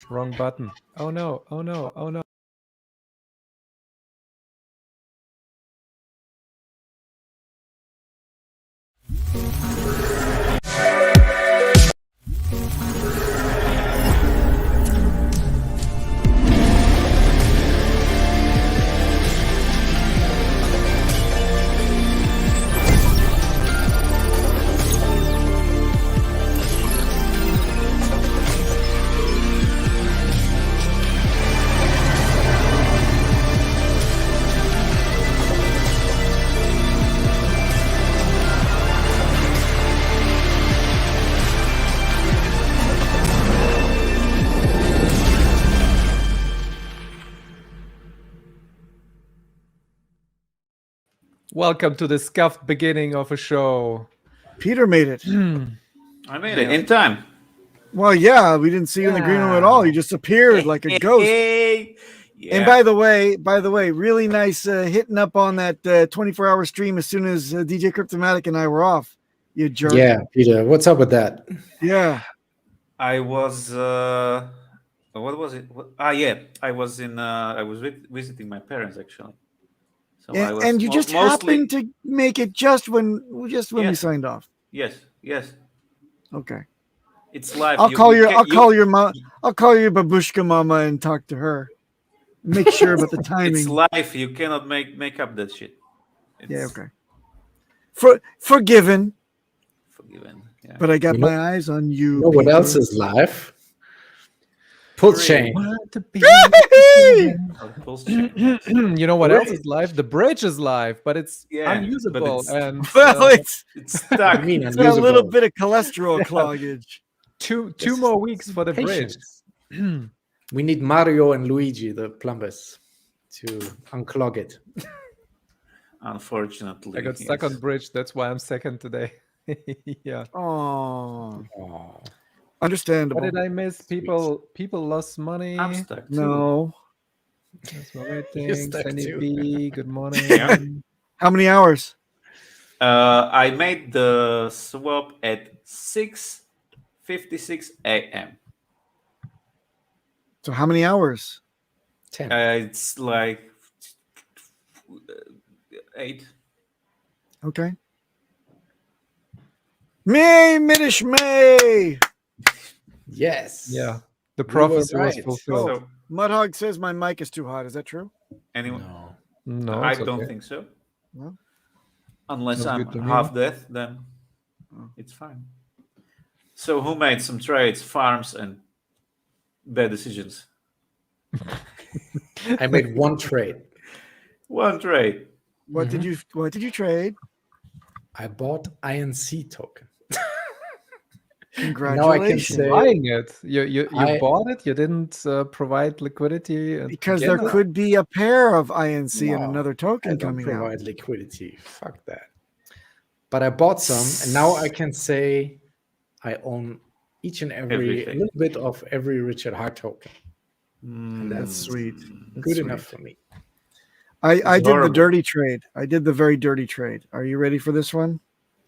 Wrong button. Oh no, oh no, oh no. Welcome to the scuffed beginning of a show. Peter made it. I made it in time. Well, yeah, we didn't see you in the green room at all. You just appeared like a ghost. Yeah. And by the way, really nice hitting up on that 24-hour stream as soon as DJ Cryptomatic and I were off. You jerk. Yeah, Peter, what's up with that? Yeah. I was what was it? Yeah, I was in I was visiting my parents actually. So I was and you just happened to make it just when we signed off. Yes. Okay. It's live. I'll call your babushka mama and talk to her. Make sure about the timing. It's live. You cannot make up that shit. Yeah, okay. Forgiven. Yeah. But I got my eyes on you. You know what else is live? Pulse chain. You know what else is live? The bridge is live, but it's unusable. It's stuck. It's got a little bit of cholesterol cloggage. Two more weeks for the bridge. We need Mario and Luigi, the plumbers, to unclog it. Unfortunately, I got stuck on bridge. That's why I'm second today. Yeah. Oh. Understandable. What did I miss? People lost money. I'm stuck too. No. That's my rating. Kenny B, good morning. Yeah. How many hours? I made the swap at 6:56 a.m. So how many hours? 10. It's like 8. Okay. May Middish May. Yes. Yeah. The prophecy was right. fulfilled. So, Mudhog says my mic is too hot. Is that true? anyone? No, I it's don't okay. think so. No? Unless Sounds I'm good to me. half dead, then it's fine. So who made some trades, farms, and bad decisions? I made one trade. One trade. What did you trade? I bought INC token. Congratulations. say- Buying it. You I- bought it. You didn't provide liquidity. Because Again, there could be a pair of INC and No, another I token don't coming out. provide liquidity. Fuck that. But I bought some, and now I can say I own each and every Everything. little bit of every Richard Hart token. And That's sweet. good enough for me. I did the horrible. dirty trade. I did the very dirty trade. Are you ready for this one?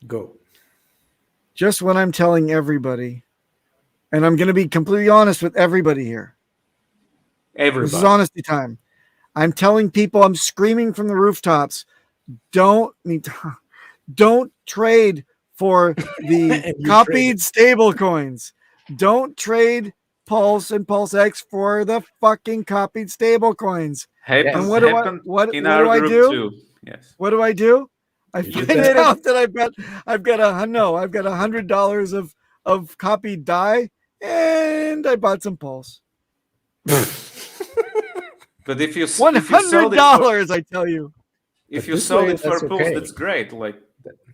Go. Just when I'm telling everybody, and I'm going to be completely honest with everybody here. Everybody. This is honesty time. I'm telling people, I'm screaming from the rooftops, don't trade for the copied stable coins. Don't trade Pulse and Pulse X for the fucking copied stable coins. Happens, And what do I happened what in what our do I group do? too. Yes. What do? I You find did out that I've got $100 of copied dye, and I bought some Pulse. But if you $100, I tell you. if But you this sold way, it for that's Pulse, okay. that's great. Like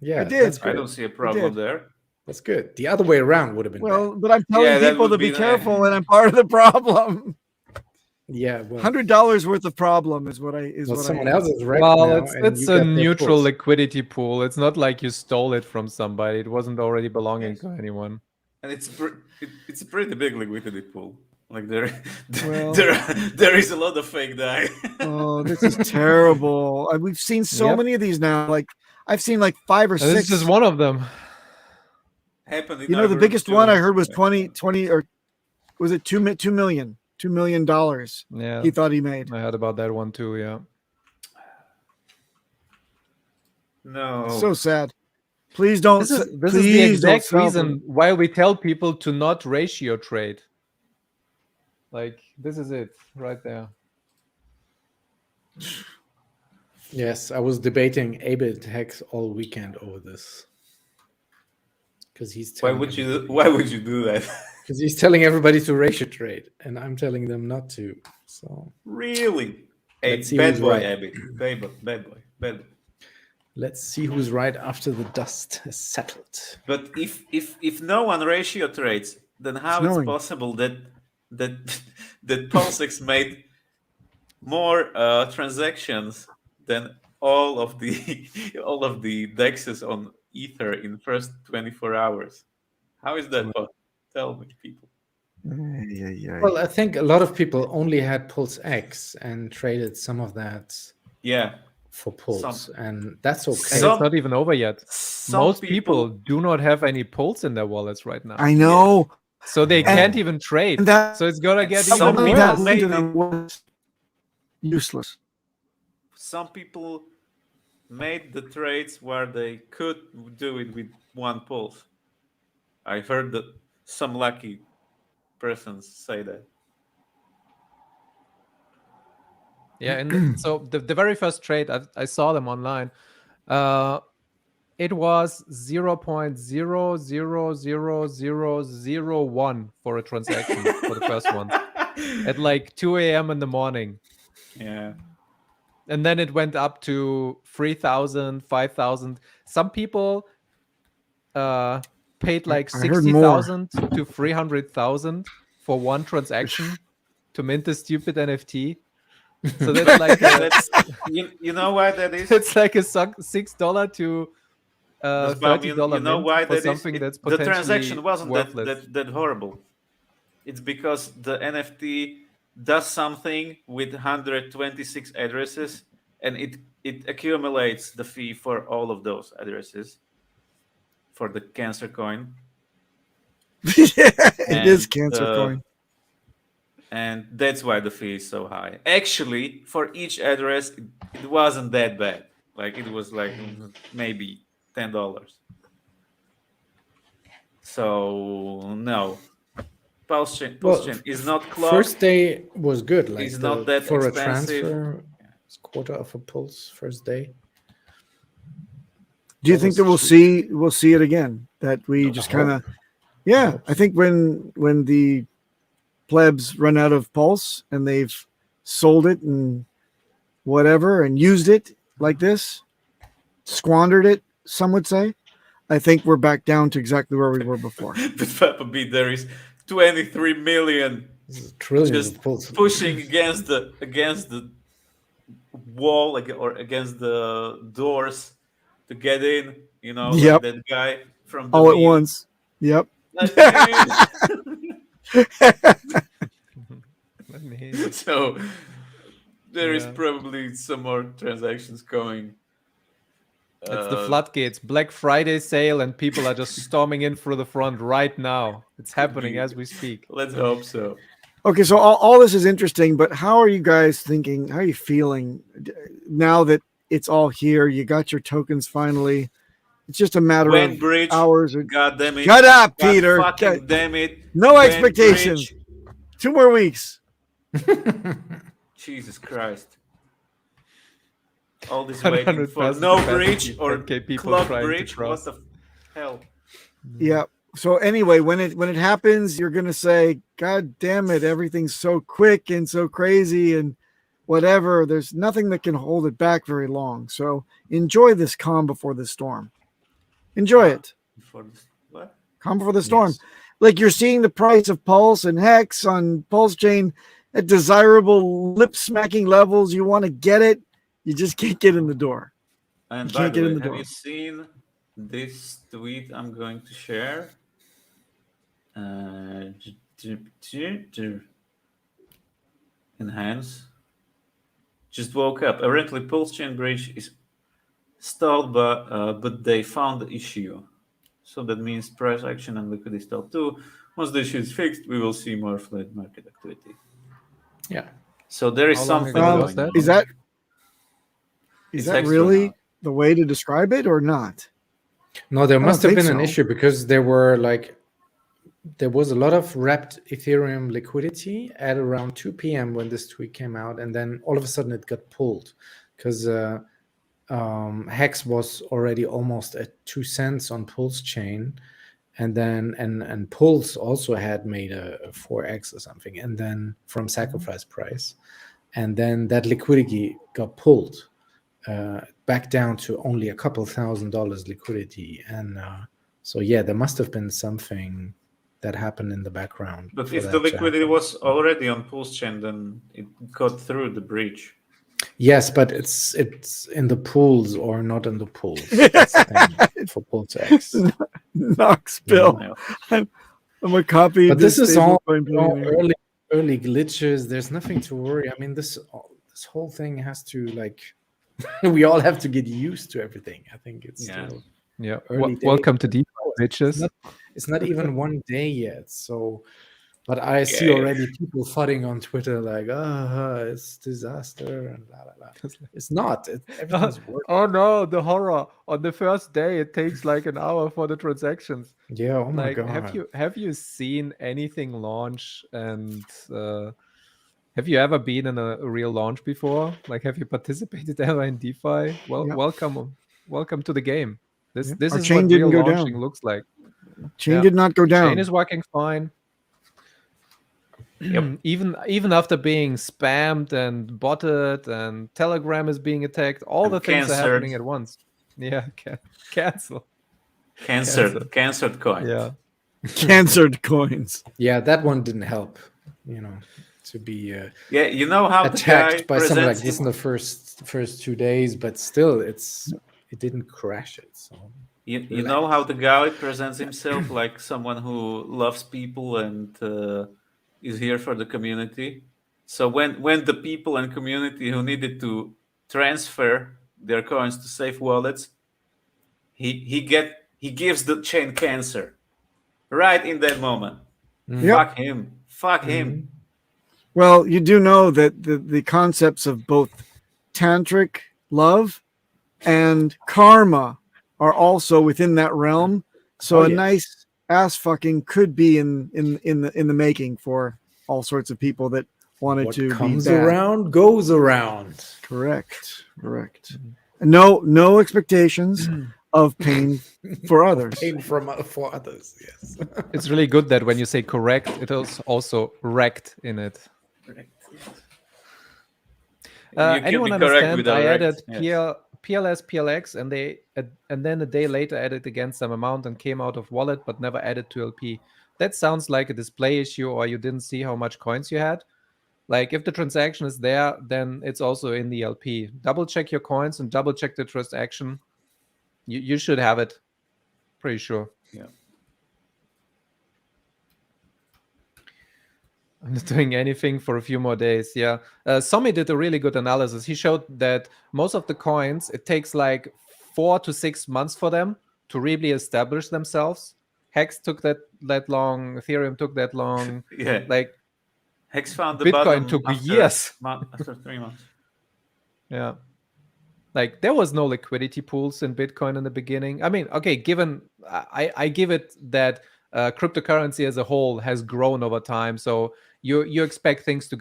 Yeah, I did. That's I good. don't see a problem there. That's good. The other way around would have been Well, but I'm telling Yeah, that people to would be be careful, and I'm part of the problem. bad. Yeah, well, $100 worth of problem is what I someone I else is right Well, now, it's and it's you a got their neutral Pulse. liquidity pool. It's not like you stole it from somebody. It wasn't already belonging to anyone. And it's a pretty big liquidity pool. Like there Well- there is a lot of fake dye. Oh, this is terrible. We've seen so Yep. many of these now. Like I've seen like 5 or And this 6. is just one of them. Happened in You know, our the group biggest too. one I heard was 20 or was it $2 million Yeah, he thought he made. I heard about that one too. Yeah. No. So sad. Please don't. This is the please don't exact sell reason why we tell people to not ratio trade. Like, this is it right there. Yes, I was debating Abit Hex all weekend over this. Because he's Why telling would you? everybody- Why would you do that? Because he's telling everybody to ratio trade, and I'm telling them not to. So Really? Hey, Let's see bad who's boy, right. Abby. Bad boy. let's see who's right after the dust has settled. But if no one ratio trades, then how it's Snowing. possible that PulseX made more transactions than all of the all of the dexes on Ether in first 24 hours? How is that possible? Tell me, people. Well, I think a lot of people only had Pulse X and traded some of that Yeah. for Pulse, Some- and that's okay. And it's not even over yet. Some Most people do not have any Pulse in their wallets right now. I know. So they can't even trade. And that- So it's gonna get some even people worse. made to them was useless. Some people made the trades where they could do it with one pulse. I heard that some lucky persons say that. Yeah, and so the very first trade I saw them online, it was 0.000001 for a transaction for the first one at like 2 a.m. in the morning. Yeah. And then it went up to 3,000, 5,000. Some people paid like I heard more. 60,000 to 300,000 for one transaction to mint the stupid NFT. So that's like That's, you know why that is? it's like a $6 to $30 you know mint why for that is? something that's The potentially transaction wasn't worthless. that horrible. It's because the NFT does something with 126 addresses, and it accumulates the fee for all of those addresses for the cancer coin. It is cancer coin. And that's why the fee is so high. Actually, for each address, it wasn't that bad. Like, it was like maybe $10. So no, Pulse chain is not clocked. First day was good. Like It's not that for expensive. a transfer, it's quarter of a Pulse first day. Do you That think was that cheap. we'll see it again? That we just kind of, yeah. I think when the plebs run out of Pulse and they've sold it and whatever and used it like this, squandered it, some would say, I think we're back down to exactly where we were before. But Papa B, there is 23 million Trillions just of Pulse. pushing against the wall, like, or against the doors to get in. You know, like Yep. that guy from the All at meme. once. Yep. Like, dude. Let me hear. So there is Yeah. probably some more transactions coming. It's the floodgates, Black Friday sale, and people are just storming in through the front right now. It's happening as we speak. Let's hope so. Okay, so all this is interesting, but how are you guys thinking? How are you feeling now that it's all here? You got your tokens finally. It's just a matter When of bridge, hours. God damn it. Shut up, God Peter. fucking damn it. No When expectations. bridge- 2 more weeks. Jesus Christ. All this waiting for 100% no capacity, bridge or 10K people clock trying to bridge. What cross. the hell? Yeah. So anyway, when it happens, you're gonna say, God damn it, everything's so quick and so crazy and whatever. There's nothing that can hold it back very long. So enjoy this calm before the storm. Enjoy it. For this, what? Calm before the storm. Yes. Like you're seeing the price of Pulse and Hex on Pulse Chain at desirable lip smacking levels. You want to get it, you just can't get in the door. And You by can't the get way, in the have door. you seen this tweet I'm going to share? Enhance. Just woke up. Apparently, Pulse Chain Bridge is stalled, but they found the issue. So that means price action and liquidity stalled too. Once this shit is fixed, we will see more flat market activity. Yeah. So there is How long something ago going was that? on. Is that It's that extra really now. the way to describe it or not? No, there I must don't have been think an so. issue because there was a lot of wrapped Ethereum liquidity at around 2 p.m. when this tweet came out, and then all of a sudden it got pulled because Hex was already almost at 2 cents on Pulse chain, and then and Pulse also had made a 4x or something, and then from sacrifice price, and then that liquidity got pulled back down to only a couple $1,000 liquidity, and so yeah, there must have been something that happened in the background. But for if that the to liquidity happen. was already on Pulse chain, then it got through the breach. Yes, but it's in the pools or not in the pools. That's the thing for Pulse X. Knox Bill. Yeah. I'm a copy. But this is all billionaire. early glitches. There's nothing to worry. I mean, this whole thing has to we all have to get used to everything. I think it's still Yeah. early days. Welcome to DeFi, bitches. It's not even one day yet. So, but I see already people fighting on Twitter like, it's disaster and blah blah blah. It's not. Everything's working. Oh no, the horror! On the first day, it takes like an hour for the transactions. Yeah. Oh my Like, god. have you seen anything launch? And have you ever been in a real launch before? Like, have you participated ever in DeFi? Well, Yeah. welcome to the game. This Our is chain what didn't real go launching down. looks like. Chain did not go down. Chain is working fine. Yep. Even after being spammed and botted and Telegram is being attacked, all And the things are happening canceled. at once. Yeah, cancel. Canceled coin. Yeah. Cancered coins. Yeah, that one didn't help. To be Yeah, you know how the guy attacked by someone like presents this in the first 2 days, but still, it didn't crash it. So you know how the guy presents himself like someone who loves people and is here for the community. So when the people and community who needed to transfer their coins to safe wallets, he gives the chain cancer right in that moment. Yep. Fuck him. Well, you do know that the concepts of both tantric love and karma are also within that realm. So a nice ass fucking could be in the making for all sorts of people that wanted what to comes be bad. around goes around. Correct. No expectations of pain for others. Pain for others. Yes. It's really good that when you say correct, it is also wrecked in it. Anyone understand? I added PLS, PLX, and then a day later added again some amount and came out of wallet, but never added to LP. That sounds like a display issue, or you didn't see how much coins you had. Like, if the transaction is there, then it's also in the LP. Double check your coins and double check the transaction. You should have it. Pretty sure. Yeah. I'm not doing anything for a few more days. Yeah. Somi did a really good analysis. He showed that most of the coins, it takes like 4 to 6 months for them to really establish themselves. Hex took that long. Ethereum took that long. Yeah. Like, Hex found the Bitcoin bottom took after, years. After 3 months. Yeah. Like, there was no liquidity pools in Bitcoin in the beginning. I mean, okay, given I give it that cryptocurrency as a whole has grown over time, so you expect things to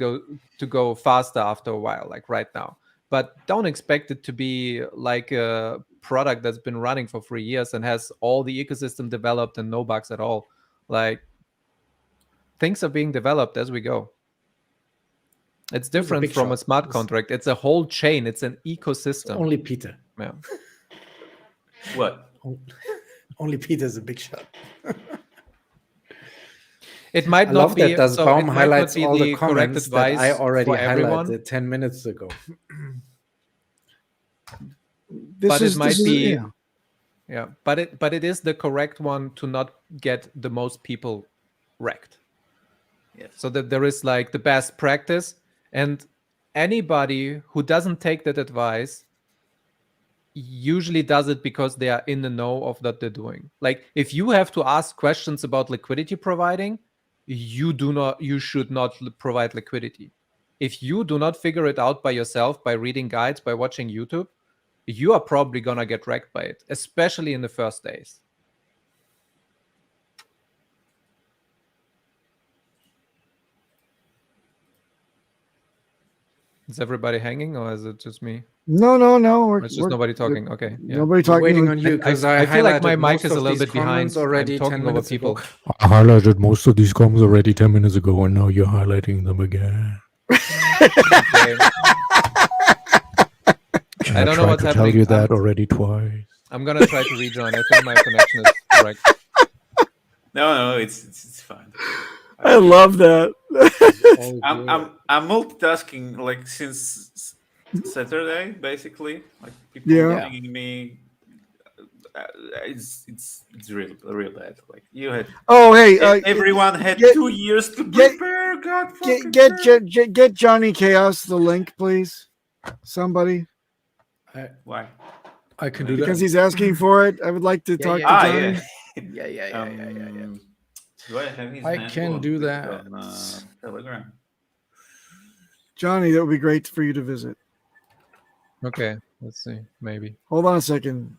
go faster after a while, like right now. But don't expect it to be like a product that's been running for 3 years and has all the ecosystem developed and no bugs at all. Like, things are being developed as we go. It's different from a smart contract. It's a whole chain. It's an ecosystem. Only Peter. Yeah. What? Only Peter's a big shot. It might I not love be. that Das so Baum it might highlights not be all the the correct comments that advice I already for everyone. highlighted 10 minutes ago. But it might be. Yeah, but it is the correct one to not get the most people wrecked. Yes. So that there is like the best practice, and anybody who doesn't take that advice usually does it because they are in the know of what they're doing. Like if you have to ask questions about liquidity providing, you should not provide liquidity. If you do not figure it out by yourself, by reading guides, by watching YouTube, you are probably gonna get wrecked by it, especially in the first days. Is everybody hanging, or is it just me? No. Or it's just nobody talking. Okay, yeah. Nobody talking. Waiting on you because I feel like my highlighted mic most is a of little these bit behind. comments already. I'm talking 10 over minutes people. ago. I highlighted most of these comments already 10 minutes ago, and now you're highlighting them again. Okay. And I don't know what's tried to tell happening. you that already twice. I'm gonna try to rejoin. I think my connection is correct. No, it's fine. I love that. I'm multitasking like since Saturday, basically. Like people Yeah. pinging me. It's real bad. Like you had. Oh, hey, Everyone had get- 2 years to get- prepare. God fucking get Johnny Chaos the link, please. Somebody, Why? I can do because that. he's asking for it. I would like to talk to Johnny. Yeah. Do I have his I handle can on do Twitter, that. on Telegram? Johnny, that would be great for you to visit. Okay, let's see. Maybe. Hold on a second.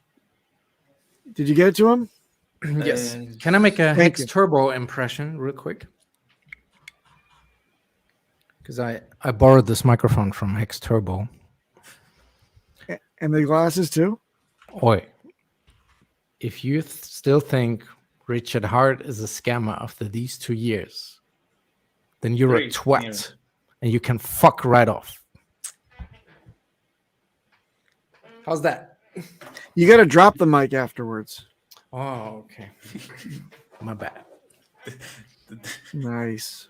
Did you get it to him? Yes. Can I make a Thank Hex you. Turbo impression real quick? Because I borrowed this microphone from Hex Turbo. And the glasses too? Oi. If you still think Richard Hart is a scammer after these 2 years, then you're 3 a twat. years. And you can fuck right off. how's that? You got to drop the mic afterwards. Oh, okay. My bad. Nice.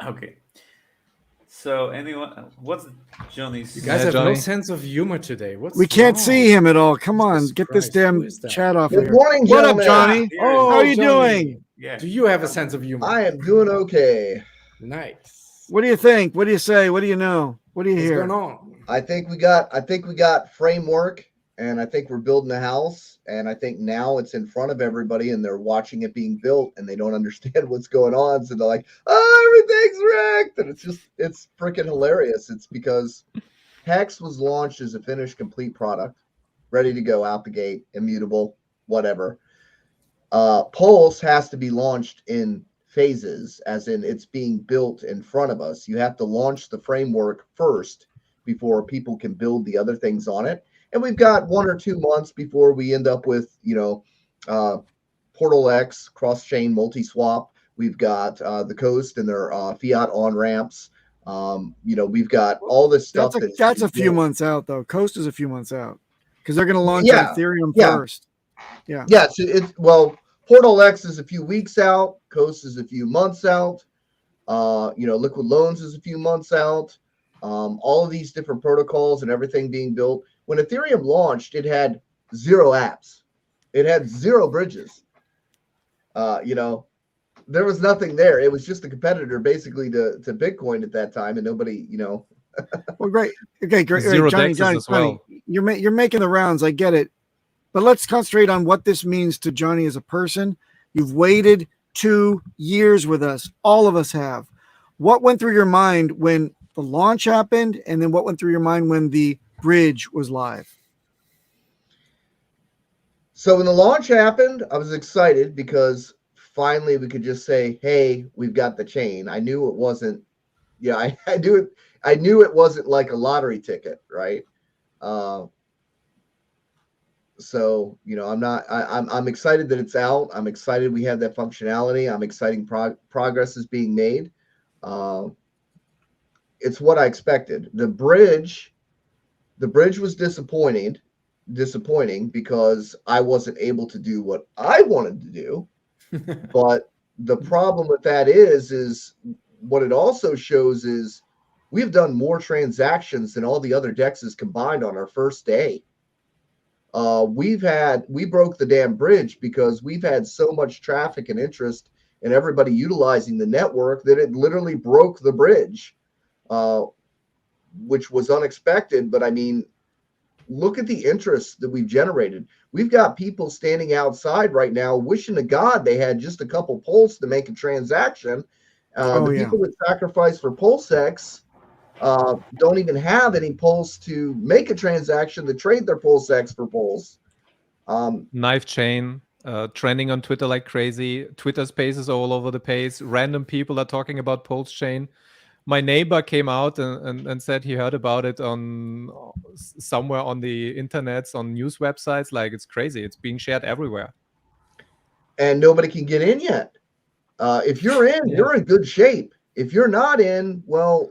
Okay. So anyone, what's Johnny's? You guys Yeah, have Johnny. no sense of humor today. What's We can't wrong? see him at all. Come on, Jesus get this Christ, damn who is that? chat off Good here. morning, What up, gentlemen. Johnny? Oh, How are you Johnny. doing? Yeah. Do you have a sense of humor? I am doing okay. Nice. What do you think? What do you say? What do you know? What do you What's hear? going on? I think we got framework, and I think we're building a house, and I think now it's in front of everybody, and they're watching it being built, and they don't understand what's going on, so they're like, "Oh, everything's wrecked," and it's freaking hilarious. It's because Hex was launched as a finished, complete product, ready to go out the gate, immutable, whatever. Pulse has to be launched in phases, as in it's being built in front of us. You have to launch the framework first before people can build the other things on it. And we've got 1 or 2 months before we end up with, Portal X, cross-chain multi-swap. We've got the Coast and their fiat on-ramps. We've got all this stuff. That's a few months out, though. Coast is a few months out because they're going to launch Yeah, on Ethereum yeah. first. Yeah. Yeah, so Portal X is a few weeks out. Coast is a few months out. Liquid Loans is a few months out. All of these different protocols and everything being built. When Ethereum launched, it had 0 apps. It had 0 bridges. There was nothing there. It was just a competitor basically to Bitcoin at that time, and nobody, Well, great. Okay, great. Zero Johnny, dexes as well. You're making the rounds. I get it. But let's concentrate on what this means to Johnny as a person. You've waited 2 years with us. All of us have. What went through your mind when the launch happened, and then what went through your mind when the bridge was live? So when the launch happened, I was excited because finally we could just say, "Hey, we've got the chain." I knew it wasn't. Yeah, I knew it. I knew it wasn't like a lottery ticket, right? So I'm excited that it's out. I'm excited we have that functionality. I'm excited progress is being made. It's what I expected. The bridge was disappointing because I wasn't able to do what I wanted to do. But the problem with that is what it also shows is we've done more transactions than all the other dexes combined on our first day. We broke the damn bridge because we've had so much traffic and interest and everybody utilizing the network that it literally broke the bridge, which was unexpected. But I mean, look at the interest that we've generated. We've got people standing outside right now wishing to God they had just a couple pulse to make a transaction. People that sacrifice for PulseX don't even have any pulse to make a transaction to trade their PulseX for pulse. Knife chain trending on Twitter like crazy. Twitter spaces all over the place. Random people are talking about Pulse chain. My neighbor came out and said he heard about it on somewhere on the internet, on news websites. Like, it's crazy. It's being shared everywhere. And nobody can get in yet. If you're in, you're in good shape. If you're not in, well,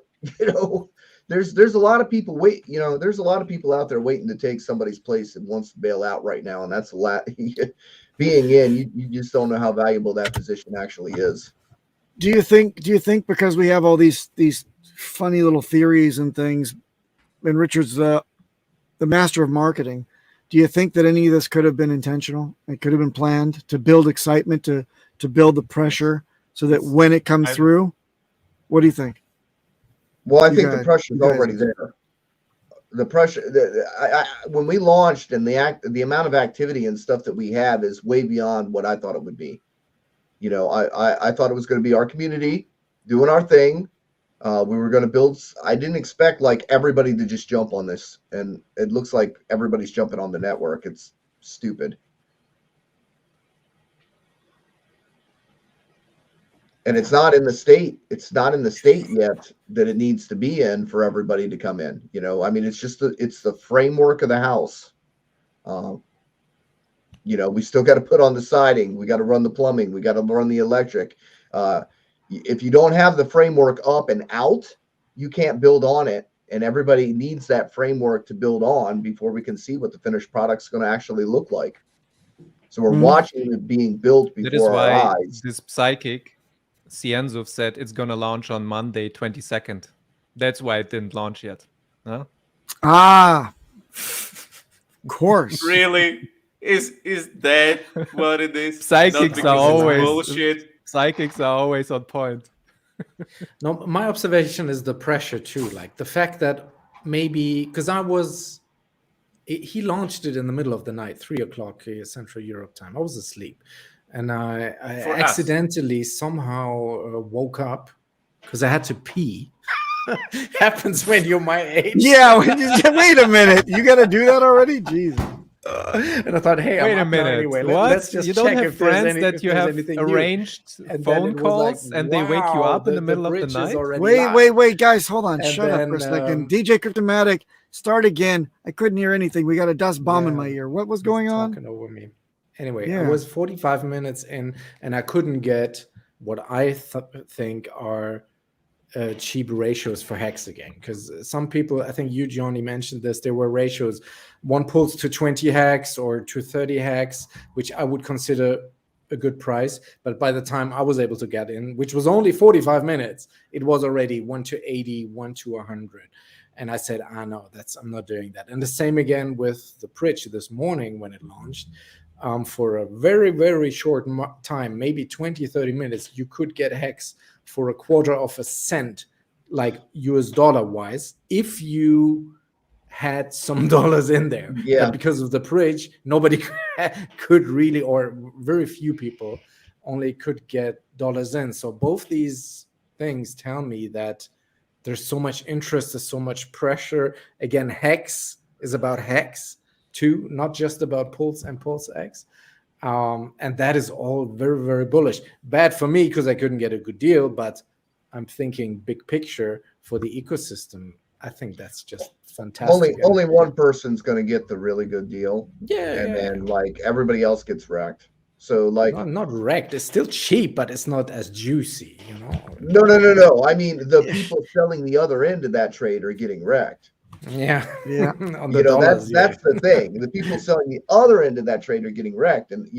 there's a lot of people there's a lot of people out there waiting to take somebody's place that wants to bail out right now. And that's a lot. Being in, you just don't know how valuable that position actually is. Do you think because we have all these funny little theories and things, and Richard's the master of marketing, do you think that any of this could have been intentional? It could have been planned to build excitement, to build the pressure so that when it comes through, what do you think? Well, I think the pressure is already there. The pressure, when we launched, and the amount of activity and stuff that we have is way beyond what I thought it would be. I thought it was going to be our community doing our thing. We were going to build. I didn't expect like everybody to just jump on this, and it looks like everybody's jumping on the network. It's stupid. And it's not in the state. It's not in the state yet that it needs to be in for everybody to come in. I mean, it's just it's the framework of the house. We still got to put on the siding. We got to run the plumbing. We got to run the electric. If you don't have the framework up and out, you can't build on it. And everybody needs that framework to build on before we can see what the finished product's going to actually look like. So we're watching it being built before our eyes. This psychic Cienzuf said it's going to launch on Monday, 22nd. That's why it didn't launch yet. Huh? Of course. Really? Is that what it is? Psychics are always bullshit. Psychics are always on point. No, my observation is the pressure too. Like the fact that maybe because he launched it in the middle of the night, 3:00 Central Europe time. I was asleep. And I accidentally somehow woke up because I had to pee. Happens when you're my age. Yeah, wait a minute. You got to do that already? Jesus. And I thought, hey, wait I'm a minute. Anyway. What? Let's just you don't check have if there's friends that you have arranged phone calls and they wake you up in the middle of the night? Wait, guys, hold on. Shut up for a second. DJ Cryptomatic, start again. I couldn't hear anything. We got a dust bomb in my ear. What was going on? Talking over me. Anyway, I was 45 minutes in, and I couldn't get what I think are cheap ratios for Hexagon. Because some people, I think you, Johnny, mentioned this, there were ratios, one pulls to 20 hex or to 30 hex, which I would consider a good price. But by the time I was able to get in, which was only 45 minutes, it was already 1 to 80, 1 to 100. And I said, no, I'm not doing that. And the same again with the Pritch this morning when it launched. For a very, very short time, maybe 20, 30 minutes, you could get Hex for $0.25 cent, like US dollar wise, if you had some dollars in there. Yeah. But because of the Pritch, nobody could really, or very few people only could get dollars in. So both these things tell me that there's so much interest, there's so much pressure. Again, Hex is about Hex. Too, not just about Pulse and PulseX. And that is all very, very bullish. Bad for me because I couldn't get a good deal, but I'm thinking big picture for the ecosystem. I think that's just fantastic. Only one person's going to get the really good deal. Yeah. And then like everybody else gets wrecked. So like not wrecked. It's still cheap, but it's not as juicy, No. I mean, the people selling the other end of that trade are getting wrecked. Yeah. On the dollars, that's the thing. The people selling the other end of that trade are getting wrecked, and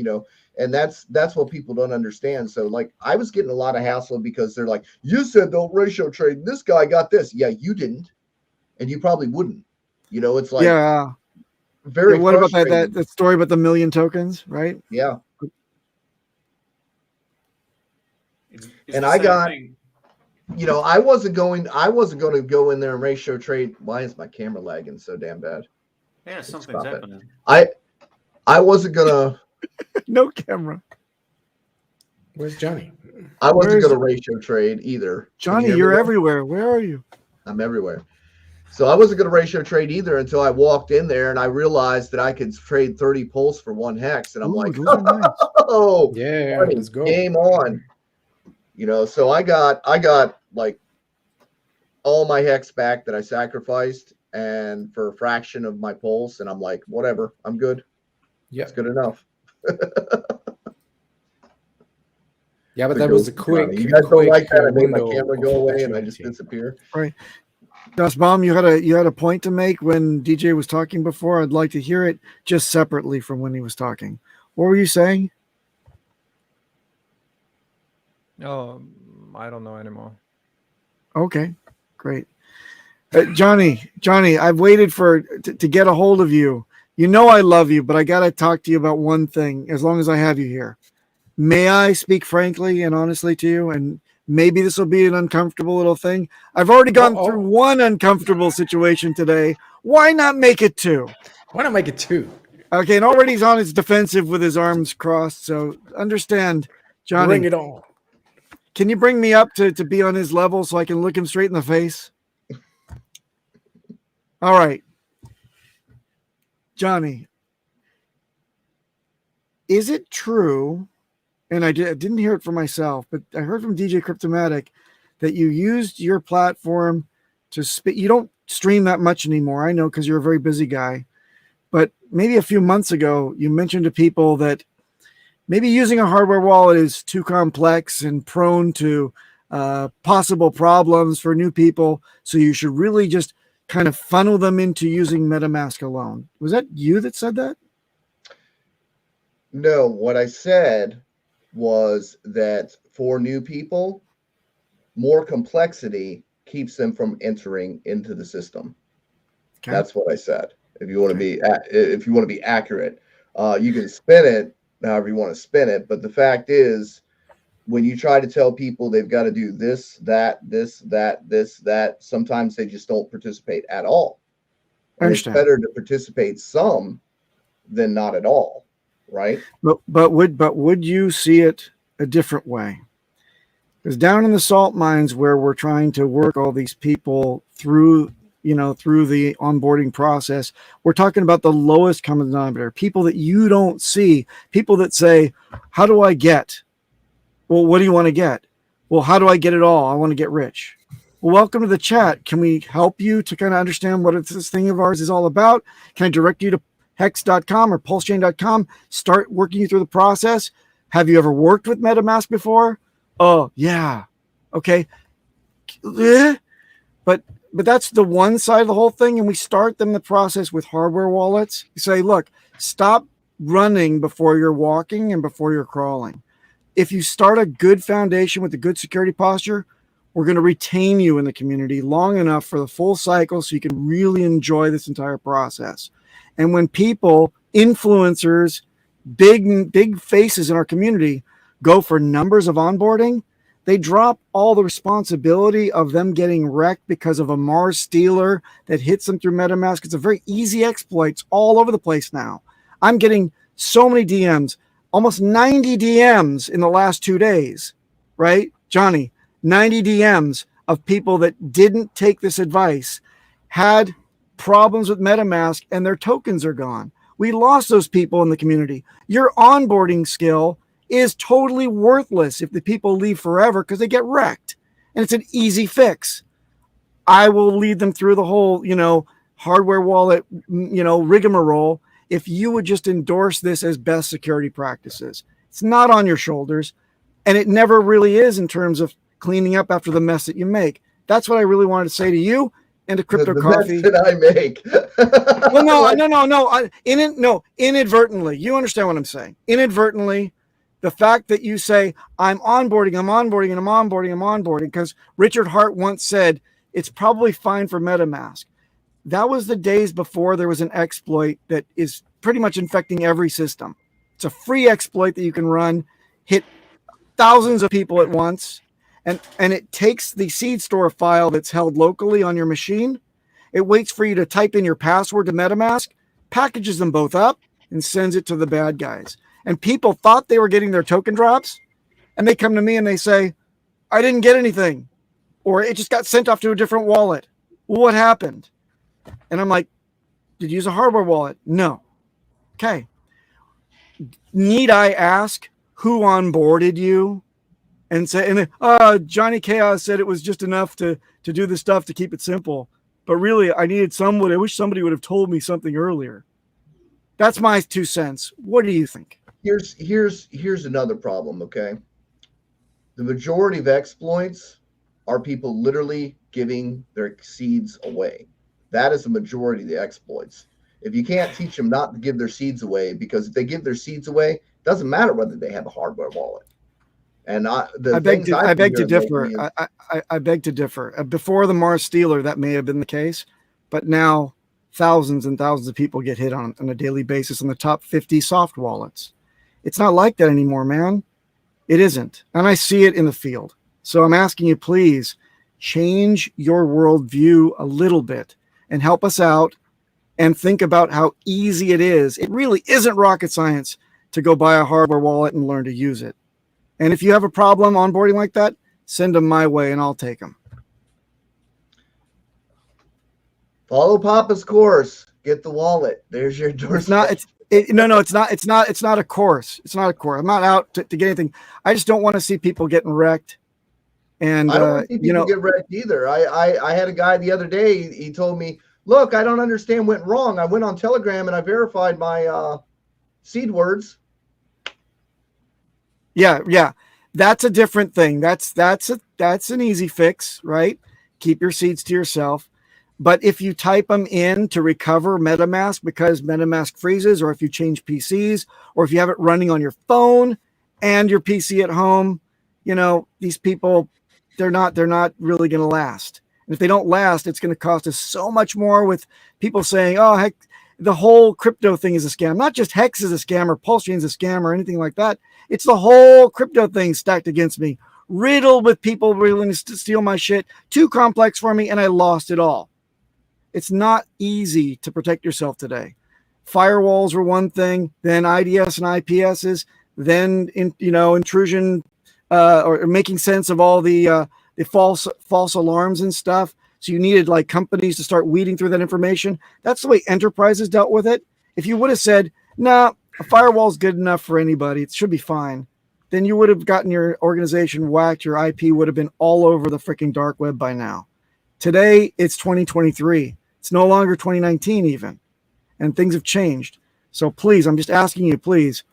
and that's what people don't understand. So like I was getting a lot of hassle because they're like, you said don't ratio trade. This guy got this. Yeah, you didn't, and you probably wouldn't. It's like very. What about that story about the million tokens, right? Yeah. And I got. I wasn't going to go in there and ratio trade. Why is my camera lagging so damn bad? Yeah, something's Stop it. happening. I wasn't gonna. No camera. Where's Johnny? I wasn't Where's- gonna ratio trade either. Can you Johnny, hear me you're now? everywhere. Where are you? I'm everywhere. So I wasn't gonna ratio trade either until I walked in there and I realized that I could trade 30 pulse for 1 hex, and I'm Ooh, like, those are nice. oh, Yeah, buddy, let's go. game on. You know, so I got like all my hex back that I sacrificed, and for a fraction of my pulse, and I'm like, whatever, I'm good. Yeah, That's good enough. yeah, but So that go, was a quick. you guys don't like that? I made my window camera of go away and I just opportunity. disappear. Right. Das Bomb, you had a point to make when DJ was talking before. I'd like to hear it just separately from when he was talking. What were you saying? Oh, I don't know anymore. Okay, great. Johnny, I've waited to get a hold of you. You know I love you, but I got to talk to you about one thing as long as I have you here. May I speak frankly and honestly to you? And maybe this will be an uncomfortable little thing. I've already gone through one uncomfortable situation today. Why not make it two? Why not make it 2? Okay, and already he's on his defensive with his arms crossed. So understand, Johnny. Bring it on. Can you bring me up to be on his level so I can look him straight in the face? All right. Johnny, is it true, and I didn't hear it for myself, but I heard from DJ Cryptomatic that you used your platform to you don't stream that much anymore, I know, because you're a very busy guy, but maybe a few months ago, you mentioned to people that maybe using a hardware wallet is too complex and prone to possible problems for new people, so you should really just kind of funnel them into using MetaMask alone. Was that you that said that? No, what I said was that for new people, more complexity keeps them from entering into the system. Okay. That's what I said. If you want to be accurate, you can spin it however you want to spin it. But the fact is, when you try to tell people they've got to do this, that, sometimes they just don't participate at all. And it's better to participate some than not at all, right? But would you see it a different way? Because down in the salt mines where we're trying to work all these people through the onboarding process, we're talking about the lowest common denominator, people that you don't see, people that say, how do I get? Well, what do you want to get? Well, how do I get it all? I want to get rich. Well, welcome to the chat. Can we help you to kind of understand what this thing of ours is all about? Can I direct you to hex.com or pulsechain.com? Start working you through the process. Have you ever worked with MetaMask before? Oh, yeah. Okay. But that's the one side of the whole thing. And we start them the process with hardware wallets. You say, look, stop running before you're walking and before you're crawling. If you start a good foundation with a good security posture, we're going to retain you in the community long enough for the full cycle so you can really enjoy this entire process. And when people, influencers, big faces in our community go for numbers of onboarding, they drop all the responsibility of them getting wrecked because of a Mars stealer that hits them through MetaMask. It's a very easy exploit. It's all over the place now. I'm getting so many DMs, almost 90 DMs in the last 2 days, right? Johnny, 90 DMs of people that didn't take this advice, had problems with MetaMask, and their tokens are gone. We lost those people in the community. Your onboarding skill is totally worthless if the people leave forever because they get wrecked. And it's an easy fix. I will lead them through the whole, hardware wallet, rigmarole if you would just endorse this as best security practices. It's not on your shoulders, and it never really is in terms of cleaning up after the mess that you make. That's what I really wanted to say to you and to Crypto Coffee. The mess that I make. Well, no, inadvertently. You understand what I'm saying. Inadvertently, the fact that you say, I'm onboarding, because Richard Hart once said, it's probably fine for MetaMask. That was the days before there was an exploit that is pretty much infecting every system. It's a free exploit that you can run, hit thousands of people at once, and it takes the seed store file that's held locally on your machine. It waits for you to type in your password to MetaMask, packages them both up, and sends it to the bad guys. And people thought they were getting their token drops, and they come to me and they say, I didn't get anything, or it just got sent off to a different wallet. Well, what happened? And I'm like, did you use a hardware wallet? No. Okay. Need I ask who onboarded you? And say, and Johnny Chaos said it was just enough to do the stuff to keep it simple. But really, I needed someone. I wish somebody would have told me something earlier. That's my 2 cents. What do you think? Here's another problem, okay? The majority of exploits are people literally giving their seeds away. That is the majority of the exploits. If you can't teach them not to give their seeds away, because if they give their seeds away, it doesn't matter whether they have a hardware wallet. And I beg to differ. I beg to differ. Before the Mars Stealer, that may have been the case, but now thousands and thousands of people get hit on a daily basis in the top 50 soft wallets. It's not like that anymore, man. It isn't. And I see it in the field. So I'm asking you, please change your worldview a little bit and help us out and think about how easy it is. It really isn't rocket science to go buy a hardware wallet and learn to use it. And if you have a problem onboarding like that, send them my way and I'll take them. Follow Papa's course. Get the wallet. There's your endorsement. It's not a course. It's not a course. I'm not out to get anything. I just don't want to see people getting wrecked. And I don't want to see people get wrecked either. I had a guy the other day. He told me, look, I don't understand what went wrong. I went on Telegram and I verified my seed words. Yeah. That's a different thing. That's an easy fix, right? Keep your seeds to yourself. But if you type them in to recover MetaMask because MetaMask freezes, or if you change PCs, or if you have it running on your phone and your PC at home, these people, they're not really going to last. And if they don't last, it's going to cost us so much more, with people saying, oh, heck, the whole crypto thing is a scam. Not just Hex is a scam or Pulse Chain is a scam or anything like that. It's the whole crypto thing stacked against me, riddled with people willing to steal my shit, too complex for me, and I lost it all. It's not easy to protect yourself today. Firewalls were one thing, then IDS and IPSs, then intrusion or making sense of all the false alarms and stuff. So you needed like companies to start weeding through that information. That's the way enterprises dealt with it. If you would have said, nah, a firewall is good enough for anybody, it should be fine, then you would have gotten your organization whacked. Your IP would have been all over the freaking dark web by now. Today, it's 2023. It's no longer 2019 even. And things have changed. So please, I'm just asking you, please,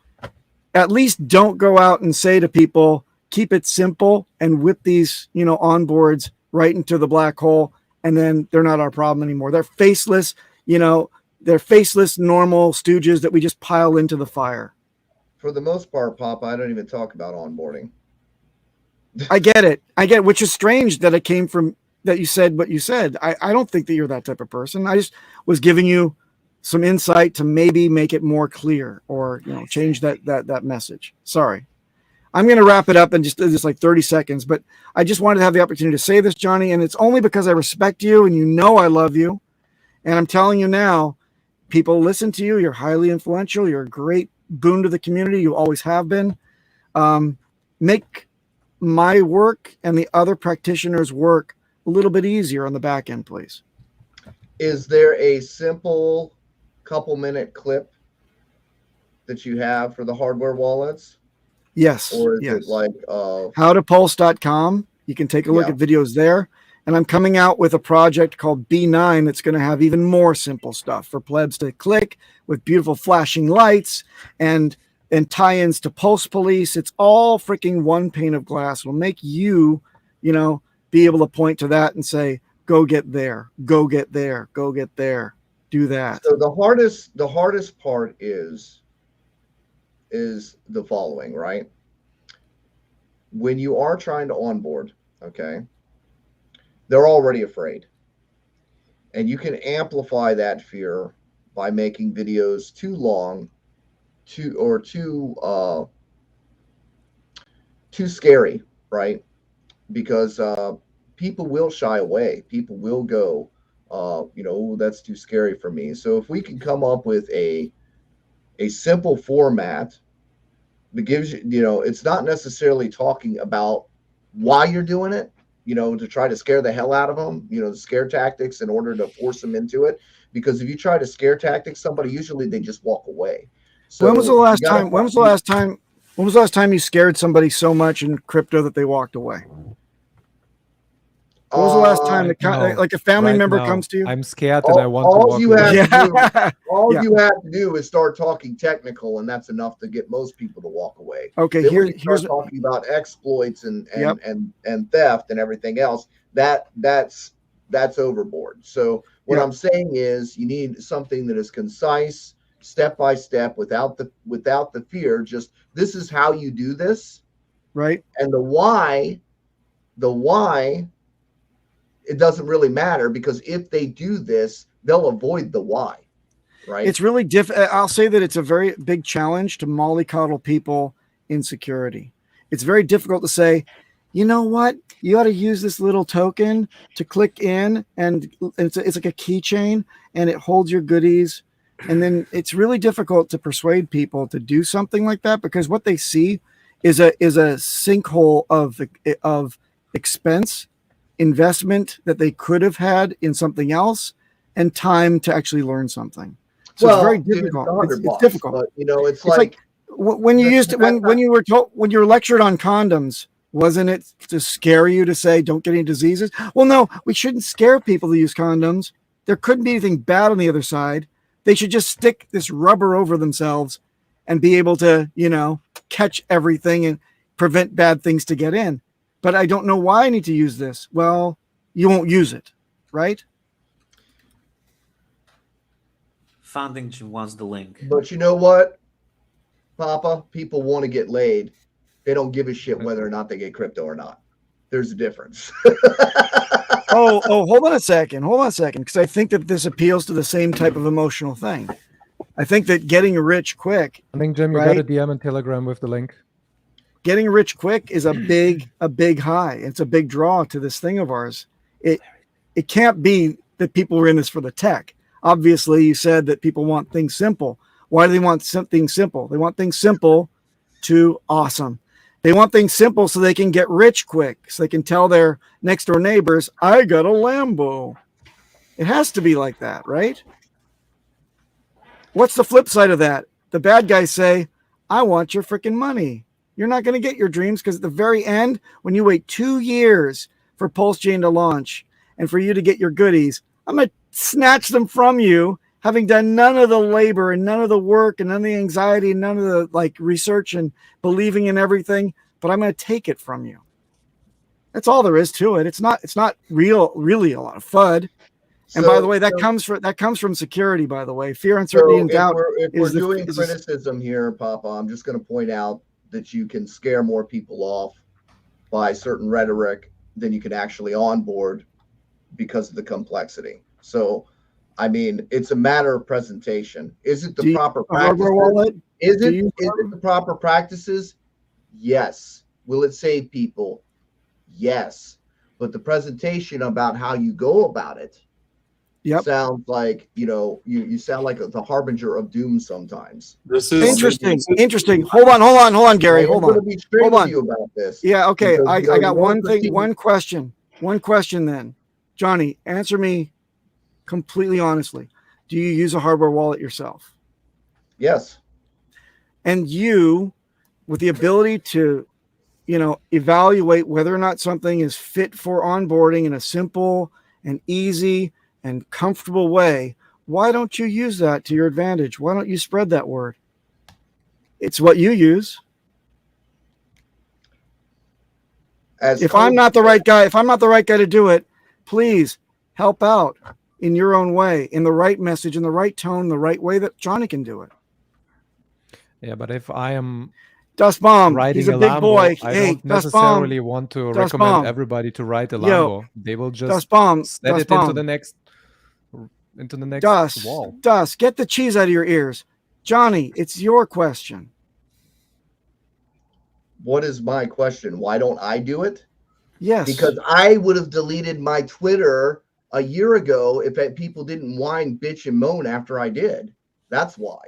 at least don't go out and say to people, keep it simple and whip these, onboards right into the black hole. And then they're not our problem anymore. They're faceless, they're faceless, normal stooges that we just pile into the fire. For the most part, Papa, I don't even talk about onboarding. I get it, which is strange that it came from that you said what you said. I don't think that you're that type of person. I just was giving you some insight to maybe make it more clear, or change that message. Sorry. I'm going to wrap it up in just like 30 seconds, but I just wanted to have the opportunity to say this, Johnny, and it's only because I respect you and I love you. And I'm telling you now, people listen to you. You're highly influential. You're a great boon to the community. You always have been. Make my work and the other practitioners' work a little bit easier on the back end, please. Is there a simple couple-minute clip that you have for the hardware wallets? Yes. Or is yes. it like howtopulse.com? You can take a look at videos there. And I'm coming out with a project called B9 that's going to have even more simple stuff for plebs to click, with beautiful flashing lights and tie-ins to Pulse Police. It's all freaking one pane of glass. It'll make you, be able to point to that and say, go get there, go get there, go get there, do that. So the hardest part is the following, right? When you are trying to onboard, okay, they're already afraid. And you can amplify that fear by making videos too long, too scary, right? Because people will shy away. People will go, That's too scary for me. So if we can come up with a simple format that gives you, it's not necessarily talking about why you're doing it, to try to scare the hell out of them, the scare tactics in order to force them into it. Because if you try to scare tactics somebody, usually they just walk away. So when was the last time? When was the last time? When was the last time you scared somebody so much in crypto that they walked away? What was the last time like a family member comes to you? I'm scared and I want to walk you away. you have to do is start talking technical, and that's enough to get most people to walk away. Okay, then here's talking about exploits and theft and everything else. That's overboard. So what I'm saying is you need something that is concise, step by step, without the fear. Just this is how you do this, right? And the why. It doesn't really matter, because if they do this, they'll avoid the why, right? It's really I'll say that it's a very big challenge to mollycoddle people in security. It's very difficult to say, you know what? You ought to use this little token to click in, and it's like a keychain, and it holds your goodies. And then it's really difficult to persuade people to do something like that, because what they see is a sinkhole of expense, investment that they could have had in something else, and time to actually learn something. So it's very difficult. It's difficult. But, it's like when you used to, when you were lectured on condoms, wasn't it to scare you to say don't get any diseases? Well, no, we shouldn't scare people to use condoms. There couldn't be anything bad on the other side. They should just stick this rubber over themselves and be able to, catch everything and prevent bad things to get in. But I don't know why I need to use this. Well, you won't use it, right? Funding wants the link. But you know what, Papa? People want to get laid. They don't give a shit whether or not they get crypto or not. There's a difference. Oh, hold on a second, because I think that this appeals to the same type of emotional thing. I think that getting rich quick. I think, Jim, you got a DM and Telegram with the link. Getting rich quick is a big high. It's a big draw to this thing of ours. It can't be that people are in this for the tech. Obviously, you said that people want things simple. Why do they want something simple? They want things simple to awesome. They want things simple so they can get rich quick, so they can tell their next door neighbors, I got a Lambo. It has to be like that, right? What's the flip side of that? The bad guys say, I want your freaking money. You're not going to get your dreams, because at the very end, when you wait 2 years for Pulse Chain to launch and for you to get your goodies, I'm going to snatch them from you, having done none of the labor and none of the work and none of the anxiety and none of the research and believing in everything, but I'm going to take it from you. That's all there is to it. It's not really a lot of FUD. And by the way, that comes from security, by the way. Fear, uncertainty, and doubt. If we're doing criticism here, Papa, I'm just going to point out that you can scare more people off by certain rhetoric than you can actually onboard because of the complexity. So, I mean, it's a matter of presentation. Is it the proper practices? Is it the proper practices? Yes. Will it save people? Yes. But the presentation about how you go about it sounds like, you sound like the harbinger of doom sometimes. This is interesting. Hold on, Gary. Hold on. With you about this. Yeah, okay. I got one question then. Johnny, answer me completely honestly. Do you use a hardware wallet yourself? Yes. And you, with the ability to, evaluate whether or not something is fit for onboarding in a simple and easy and comfortable way, why don't you use that to your advantage? Why don't you spread that word? It's what you use. If I'm not the right guy to do it, please help out in your own way, in the right message, in the right tone, the right way that Johnny can do it. Yeah, but if I am Dust Bomb, he's a big Lambo, boy. I don't necessarily want to recommend everybody to ride a Lambo. They will just set it into the next wall. Dust, get the cheese out of your ears. Johnny, it's your question. What is my question? Why don't I do it? Yes. Because I would have deleted my Twitter a year ago if people didn't whine, bitch, and moan after I did. That's why.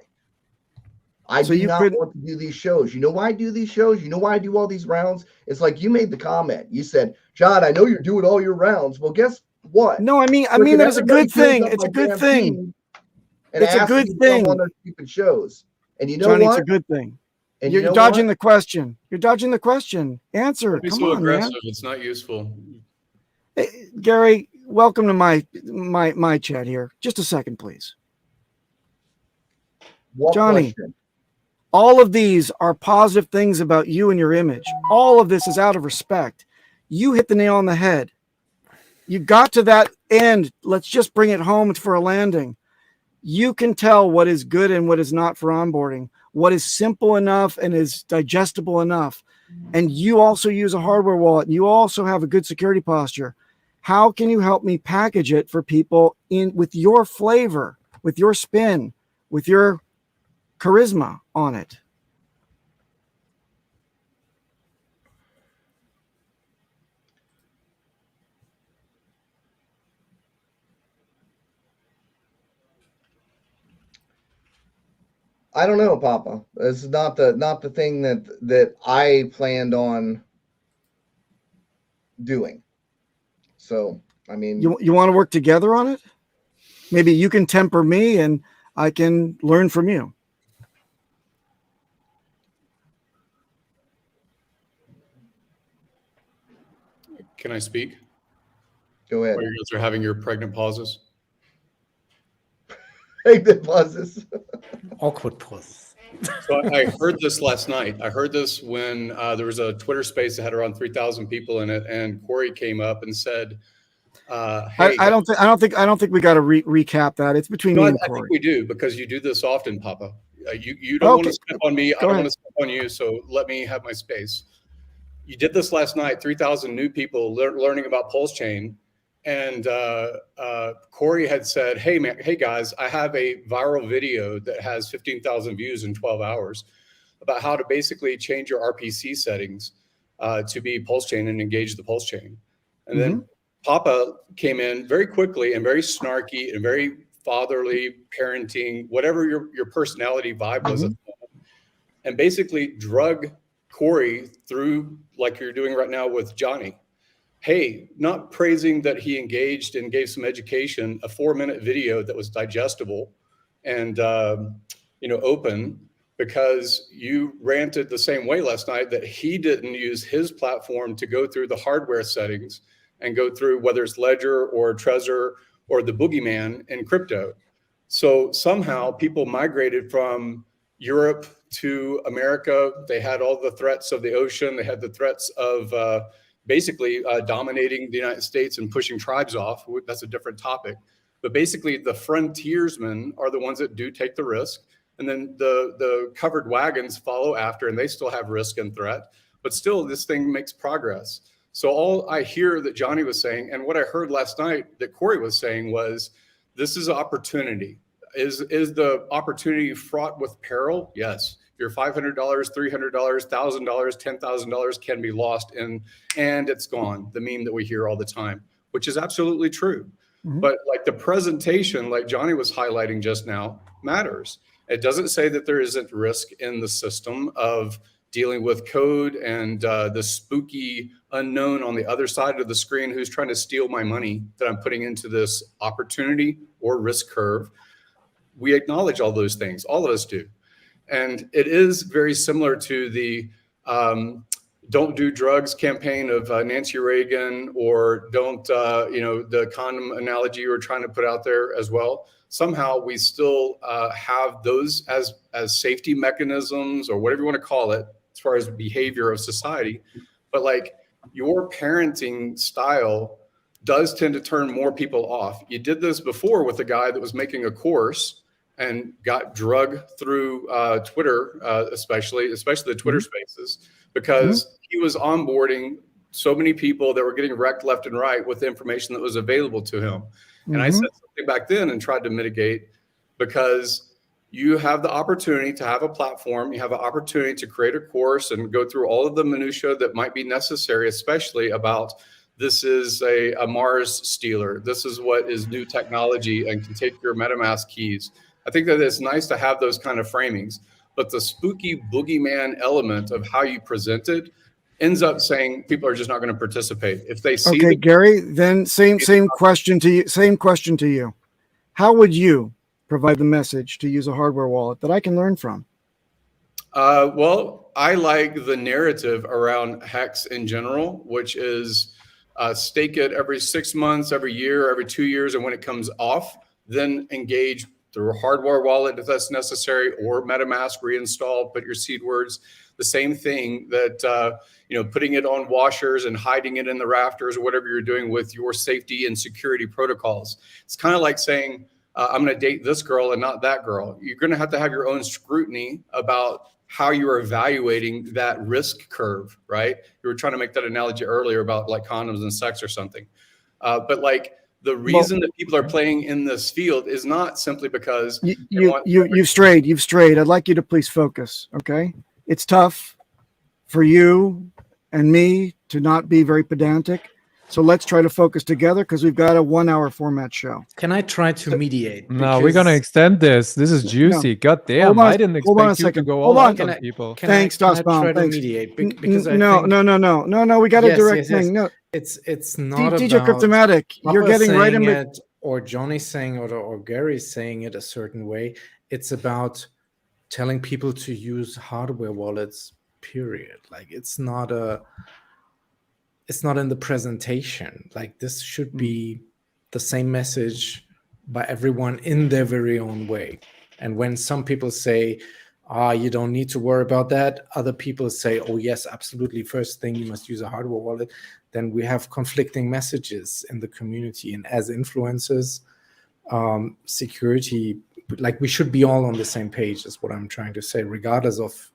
I do not want to do these shows. You know why I do these shows? You know why I do all these rounds? It's like you made the comment. You said, John, I know you're doing all your rounds. Well, guess what? No, I mean that it's a good thing. It's a good thing. It's a good thing. On those stupid shows. And you know Johnny, what? it's a good thing. And you're dodging the question. You're dodging the question. Answer. Be Come so on, aggressive. man. It's not useful. Hey, Gary, welcome to my chat here. Just a second, please. What Johnny, question? all of these are positive things about you and your image. All of this is out of respect. You hit the nail on the head. You got to that end. Let's just bring it home for a landing. You can tell what is good and what is not for onboarding, what is simple enough and is digestible enough. And you also use a hardware wallet. You also have a good security posture. How can you help me package it for people with your flavor, with your spin, with your charisma on it? I don't know, Papa. This is not the thing that I planned on doing. So, I mean, you want to work together on it? Maybe you can temper me and I can learn from you. Can I speak? Go ahead. While you guys are having your pregnant pauses. Pregnant pauses. Awkward pauses. So I heard this last night. I heard this when there was a Twitter space that had around 3,000 people in it, and Corey came up and said, "Hey, I don't think we got to recap that. It's between me and I Corey. think we do, because you do this often, Papa. You don't want to step on me. I don't want to step on you. So let me have my space. You did this last night. 3,000 new people learning about Pulse Chain, and Corey had said, "Hey man, hey guys, I have a viral video that has 15,000 views in 12 hours about how to basically change your RPC settings to be Pulse Chain and engage the Pulse Chain." And then Papa came in very quickly and very snarky and very fatherly, parenting, whatever your personality vibe was at the moment, and basically drug Corey through, like you're doing right now with Johnny. Hey, not praising that he engaged and gave some education, a 4-minute video that was digestible and open, because you ranted the same way last night that he didn't use his platform to go through the hardware settings and go through whether it's Ledger or Trezor or the boogeyman in crypto. So somehow people migrated from Europe to America. They had all the threats of the ocean. They had the threats of basically dominating the United States and pushing tribes off. That's a different topic. But basically the frontiersmen are the ones that do take the risk. And then the covered wagons follow after, and they still have risk and threat. But still, this thing makes progress. So all I hear that Johnny was saying, and what I heard last night that Corey was saying, was this is an opportunity. Is the opportunity fraught with peril? Yes. Your $500, $300, $1,000, $10,000 can be lost, and it's gone. The meme that we hear all the time, which is absolutely true. But like the presentation, like Johnny was highlighting just now, matters. It doesn't say that there isn't risk in the system of dealing with code and the spooky unknown on the other side of the screen who's trying to steal my money that I'm putting into this opportunity or risk curve. We acknowledge all those things. All of us do. And it is very similar to the don't do drugs campaign of Nancy Reagan, or don't, the condom analogy you were trying to put out there as well. Somehow we still have those as safety mechanisms, or whatever you want to call it, as far as behavior of society. But like your parenting style does tend to turn more people off. You did this before with a guy that was making a course and got drugged through Twitter, especially the Twitter spaces, because he was onboarding so many people that were getting wrecked left and right with the information that was available to him. And I said something back then and tried to mitigate, because you have the opportunity to have a platform, you have an opportunity to create a course and go through all of the minutia that might be necessary, especially about This is a Mars stealer. This is what is new technology and can take your MetaMask keys. I think that it's nice to have those kind of framings, but the spooky boogeyman element of how you present it ends up saying people are just not going to participate. If they see okay, Gary, then same question to you. Same question to you. How would you provide the message to use a hardware wallet that I can learn from? Well, I like the narrative around Hex in general, which is stake it every 6 months, every year, every 2 years, and when it comes off, then engage through a hardware wallet if that's necessary, or MetaMask, reinstall, put your seed words. The same thing that putting it on washers and hiding it in the rafters or whatever you're doing with your safety and security protocols. It's kind of like saying, I'm going to date this girl and not that girl. You're going to have your own scrutiny about how you're evaluating that risk curve, right? You were trying to make that analogy earlier about like condoms and sex or something. But like the reason that people are playing in this field is not simply because you've strayed. I'd like you to please focus. Okay. It's tough for you and me to not be very pedantic. So let's try to focus together because we've got a 1 hour format show. Can I try to mediate? No, we're gonna extend this. This is juicy. No. God damn! I didn't expect you to go all out on people. Thanks, Dosbaum. Thanks. Mediate? Because No. We got a direct thing. No, it's not DJ about Cryptomatic. You're getting right in it, or Johnny's saying or Gary's saying it a certain way. It's about telling people to use hardware wallets. Period. Like it's not in the presentation. Like this should be the same message by everyone in their very own way. And when some people say, you don't need to worry about that, other people say, oh yes, absolutely, first thing you must use a hardware wallet, then we have conflicting messages in the community. And as influencers, security, like we should be all on the same page is what I'm trying to say, regardless of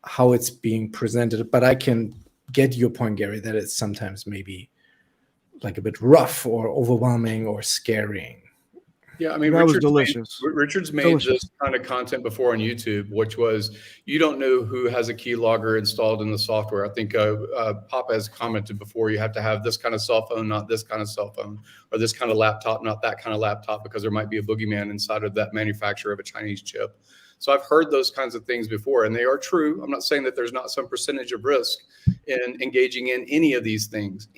how it's being presented. But I can get your point, Gary, that it's sometimes maybe like a bit rough or overwhelming or scaring. Yeah, I mean, that was delicious. Richard's made this kind of content before on YouTube, which was you don't know who has a keylogger installed in the software. I think Papa has commented before, you have to have this kind of cell phone, not this kind of cell phone, or this kind of laptop, not that kind of laptop, because there might be a boogeyman inside of that manufacturer of a Chinese chip. So I've heard those kinds of things before, and they are true. I'm not saying that there's not some percentage of risk in engaging in any of these things.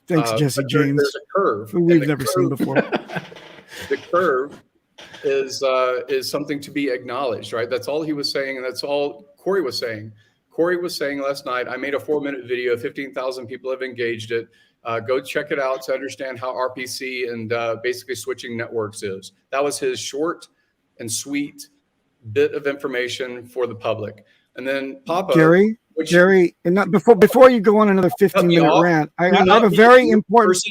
Thanks, Jesse James. There's a curve. We've never seen before. The curve is something to be acknowledged, right? That's all he was saying, and that's all Corey was saying. Corey was saying last night, I made a 4-minute video, 15,000 people have engaged it. Go check it out to understand how RPC and basically switching networks is. That was his short and sweet bit of information for the public. And then Papa, Gary, and not before you go on another 15-minute rant, I have a very important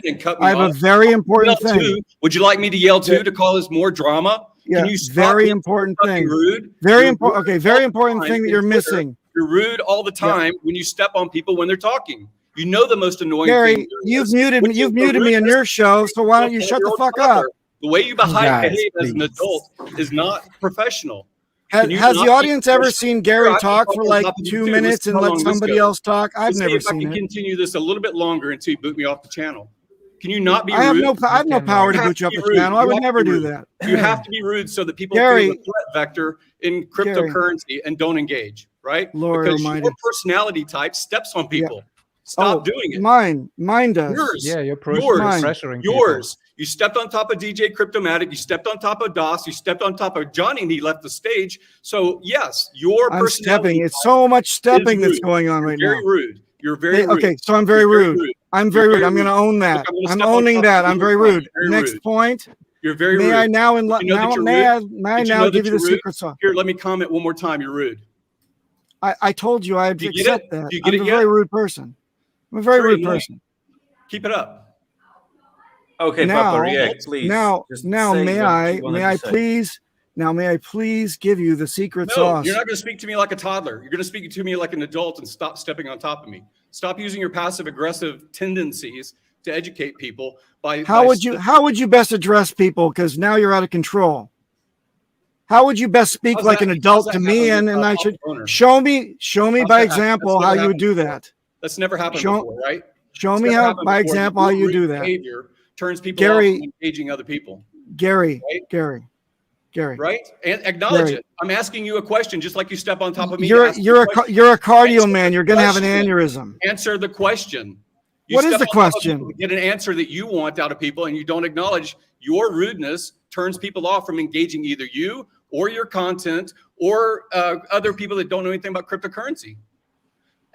thing. Would you like me to yell too to cause more drama? Yeah, Can you stop very important thing. Rude? Very important. Okay, very important thing that you're missing. You're rude all the time when you step on people when they're talking. You know the most annoying Gary, thing. you've muted me in your show, so why don't you shut the fuck up? The way you behave as an adult is not professional. Has the audience ever seen Gary talk for like 2 minutes and let somebody else talk? I've never seen it. I can continue this a little bit longer until you boot me off the channel. Can you not be rude? I have no power to boot you off the channel. I would never do that. You have to be rude so that people feel the threat vector in cryptocurrency and don't engage, right? Because your personality type steps on people. Stop doing it. Mine does. Yours. Yeah, you're pressuring yours. You stepped on top of DJ Cryptomatic. You stepped on top of DOS. You stepped on top of Johnny, and he left the stage. So yes, I'm stepping. It's so much stepping that's going on right now. Very rude. You're very rude. Okay, so I'm very rude. I'm very rude. I'm going to own that. I'm owning that. I'm very rude. Next point. You're very rude. May I now give you the secret sauce? Here, let me comment one more time. You're rude. I told you I'd accept that. You get I'm a very rude person. I'm a very rude person. Keep it up. Okay, Papa, react, please. Now, may I please give you the secret sauce? You're not going to speak to me like a toddler. You're going to speak to me like an adult and stop stepping on top of me. Stop using your passive aggressive tendencies to educate people by how would you best address people? Because now you're out of control. How would you best speak like an adult to me? And I should show me by example how you would do that. That's never happened before, right? Show me how, by example, how you do that. Behavior turns people Gary, off from engaging other people. Gary, right? Gary. Right? And acknowledge it. I'm asking you a question, just like you step on top of me. You're a cardio man. You're going to have an aneurysm. Answer the question. What is the question? Get an answer that you want out of people, and you don't acknowledge your rudeness turns people off from engaging either you or your content or other people that don't know anything about cryptocurrency.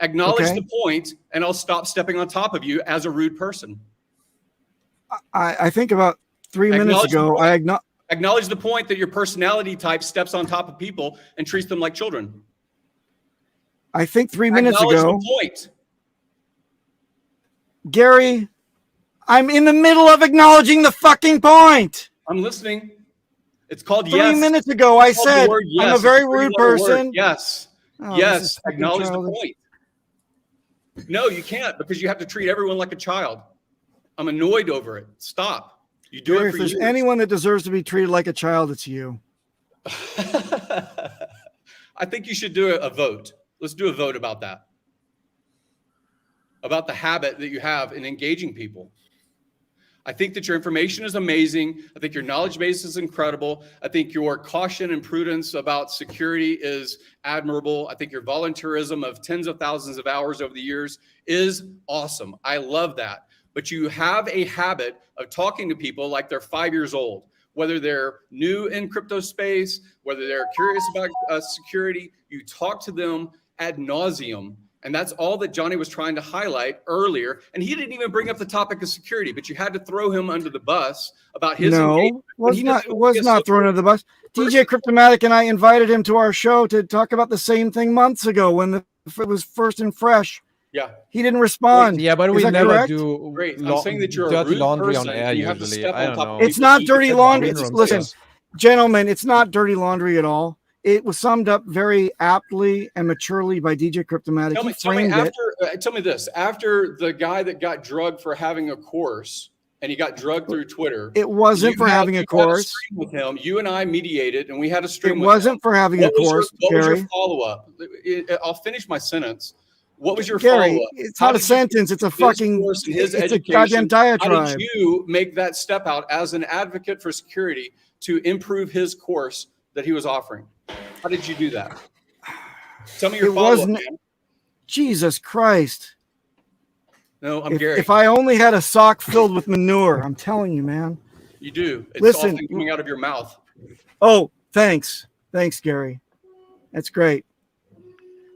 Acknowledge the point, and I'll stop stepping on top of you as a rude person. I think about 3 minutes ago, I acknowledge the point that your personality type steps on top of people and treats them like children. I think 3 minutes ago. Acknowledge the point. Gary, I'm in the middle of acknowledging the fucking point. I'm listening. It's called 3 minutes ago, I said, yes. I'm a very rude person. Yes. Oh, yes. Acknowledge the point. No, you can't, because you have to treat everyone like a child. I'm annoyed over it. Stop. You do Gary, it for if there's years. anyone that deserves to be treated like a child, it's you. I think you should do a vote. Let's do a vote about that. About the habit that you have in engaging people. I think that your information is amazing. I think your knowledge base is incredible. I think your caution and prudence about security is admirable. I think your volunteerism of tens of thousands of hours over the years is awesome. I love that. But you have a habit of talking to people like they're 5 years old, whether they're new in crypto space, whether they're curious about security. You talk to them ad nauseum. And that's all that Johnny was trying to highlight earlier. And he didn't even bring up the topic of security, but you had to throw him under the bus about his engagement. was not thrown under the bus. DJ Cryptomatic and I invited him to our show to talk about the same thing months ago when it was first and fresh. Yeah. He didn't respond. Yeah, but we never do I'm saying that you're dirty a rude laundry person, on air you have to usually. step I on don't top know. of It's not dirty laundry. Listen, gentlemen, it's not dirty laundry at all. It was summed up very aptly and maturely by DJ Cryptomatic. Tell me this. After the guy that got drugged for having a course, and he got drugged through Twitter. It wasn't for having a course. With him, you and I mediated, and we had a stream. It wasn't for having a course. What was your follow-up? I'll finish my sentence. What was your Gary, follow-up? it's not a sentence. It's a fucking. It's a goddamn diatribe. How did you make that step out as an advocate for security to improve his course that he was offering? How did you do that? Tell me your follow-up, man. Jesus Christ. No, I'm Gary. If I only had a sock filled with manure, I'm telling you, man. You do. It's Listen, all coming out of your mouth. Oh, thanks. Thanks, Gary. That's great.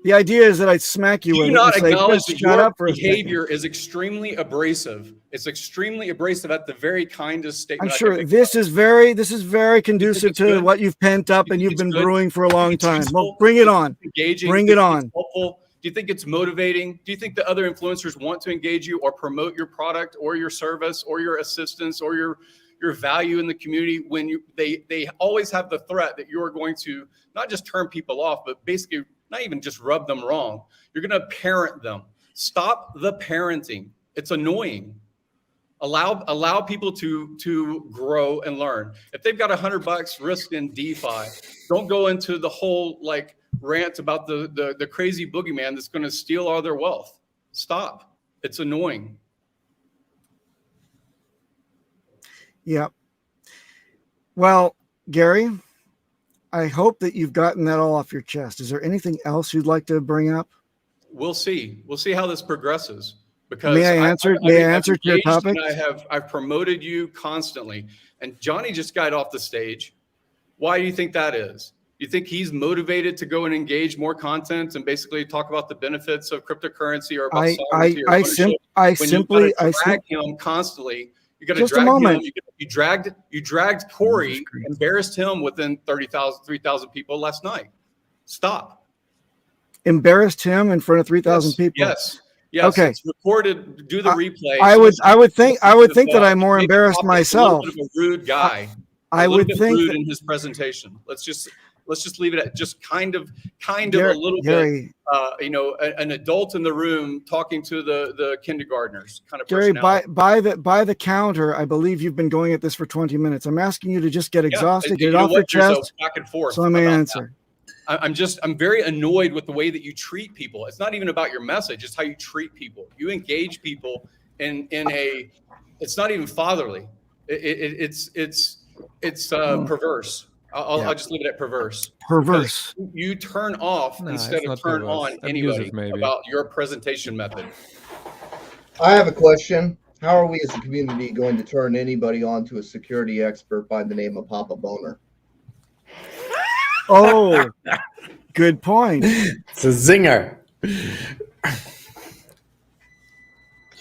The idea is that I'd smack you with it and say, that shut up for a behavior is extremely abrasive. It's extremely abrasive at the very kindest statement. I'm sure this is very conducive to what you've pent up and you've been brewing for a long time. Well, bring it on. Bring it on. Helpful. Do you think it's motivating? Do you think the other influencers want to engage you or promote your product or your service or your assistance or your value in the community when they always have the threat that you're going to not just turn people off, but basically not even just rub them wrong. You're going to parent them. Stop the parenting. It's annoying. Allow people to grow and learn. If they've got $100 risked in DeFi, don't go into the whole rant about the crazy boogeyman that's going to steal all their wealth. Stop. It's annoying. Yeah. Well, Gary, I hope that you've gotten that all off your chest. Is there anything else you'd like to bring up? We'll see. We'll see how this progresses. Because may I answer to your topic? I've promoted you constantly. And Johnny just got off the stage. Why do you think that is? Do you think he's motivated to go and engage more content and basically talk about the benefits of cryptocurrency or about sovereignty? I simply drag him constantly. You got to drag him. You dragged Corey, embarrassed him within 3,000 people last night. Stop. Embarrassed him in front of 3,000 people. Yes. Yes. Okay. It's recorded. Do the replay. I would think that I'm more embarrassed myself. A rude guy. I would think rude in his presentation. Let's just leave it at just kind of a little bit. An adult in the room talking to the kindergartners kind of. Gary, by the counter, I believe you've been going at this for 20 minutes. I'm asking you to just get exhausted, get it off your chest, back and forth. So I may answer. I'm very annoyed with the way that you treat people. It's not even about your message. It's how you treat people. You engage people in a, it's not even fatherly. It's perverse. I'll just leave it at perverse. Perverse. Because you turn off No, instead it's of not turn perverse. on Abusive, anybody maybe. about your presentation method. I have a question. How are we as a community going to turn anybody on to a security expert by the name of Papa Boner? Oh, good point. It's a zinger.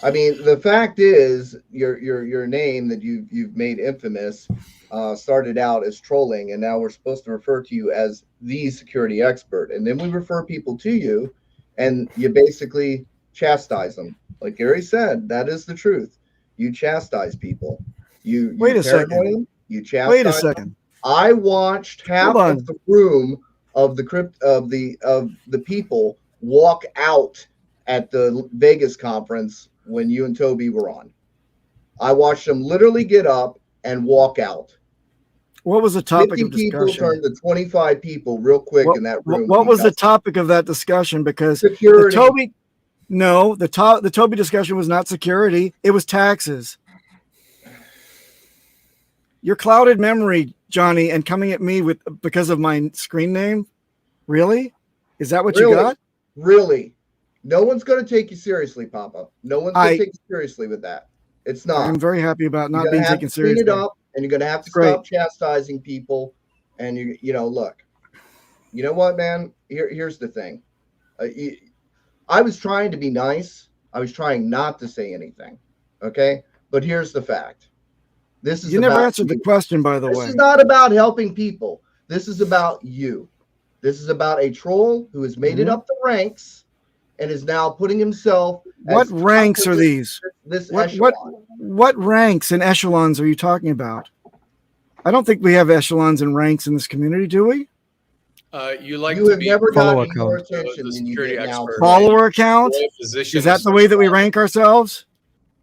I mean, the fact is, your name that you've made infamous started out as trolling, and now we're supposed to refer to you as the security expert, and then we refer people to you, and you basically chastise them. Like Gary said, that is the truth. You chastise people. You Wait a second. paranoid them. You chastise. Wait a second. I watched half of the room of the people walk out at the Vegas conference when you and Toby were on. I watched them literally get up and walk out. What was the topic 50 of people discussion? turned to 25 people real quick in that room. What was the topic of that discussion? Because security. The Toby discussion was not security. It was taxes. Your clouded memory, Johnny, and coming at me because of my screen name. Really? Is that what you got? Really? No one's going to take you seriously, Papa. No one's going to take you seriously with that. It's not. I'm very happy about not being taken seriously. Clean it up, and you're going to have to stop chastising people. And look. You know what, man? Here's the thing. I was trying to be nice. I was trying not to say anything. Okay? But here's the fact. You never answered the question, by the way. This is not about helping people. This is about you. This is about a troll who has made it up the ranks and is now putting himself. What ranks are these? What ranks and echelons are you talking about? I don't think we have echelons and ranks in this community, do we? You have never gotten more attention than you get now. Follower account? Is that the way that we rank ourselves?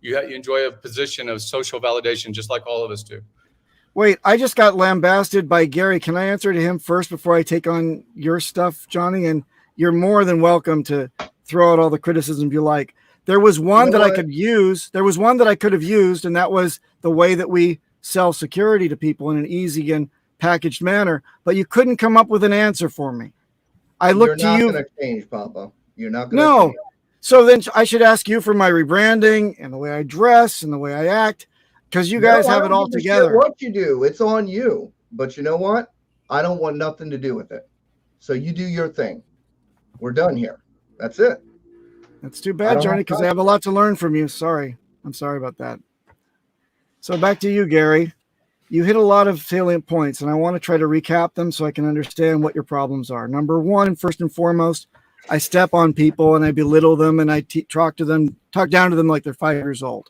You enjoy a position of social validation, just like all of us do. Wait, I just got lambasted by Gary. Can I answer to him first before I take on your stuff, Johnny? And you're more than welcome to throw out all the criticism you like. There was one that I could use. There was one that I could have used, and that was the way that we sell security to people in an easy and packaged manner. But you couldn't come up with an answer for me. I looked to you. You're not going to change, Papa. You're not going to change. So then I should ask you for my rebranding and the way I dress and the way I act. Because you guys have it all together. What you do, it's on you. But you know what? I don't want nothing to do with it. So you do your thing. We're done here. That's it. That's too bad, Johnny, because I have a lot to learn from you. Sorry. I'm sorry about that. So back to you, Gary. You hit a lot of salient points, and I want to try to recap them so I can understand what your problems are. Number one, first and foremost, I step on people and I belittle them and I talk down to them like they're 5 years old.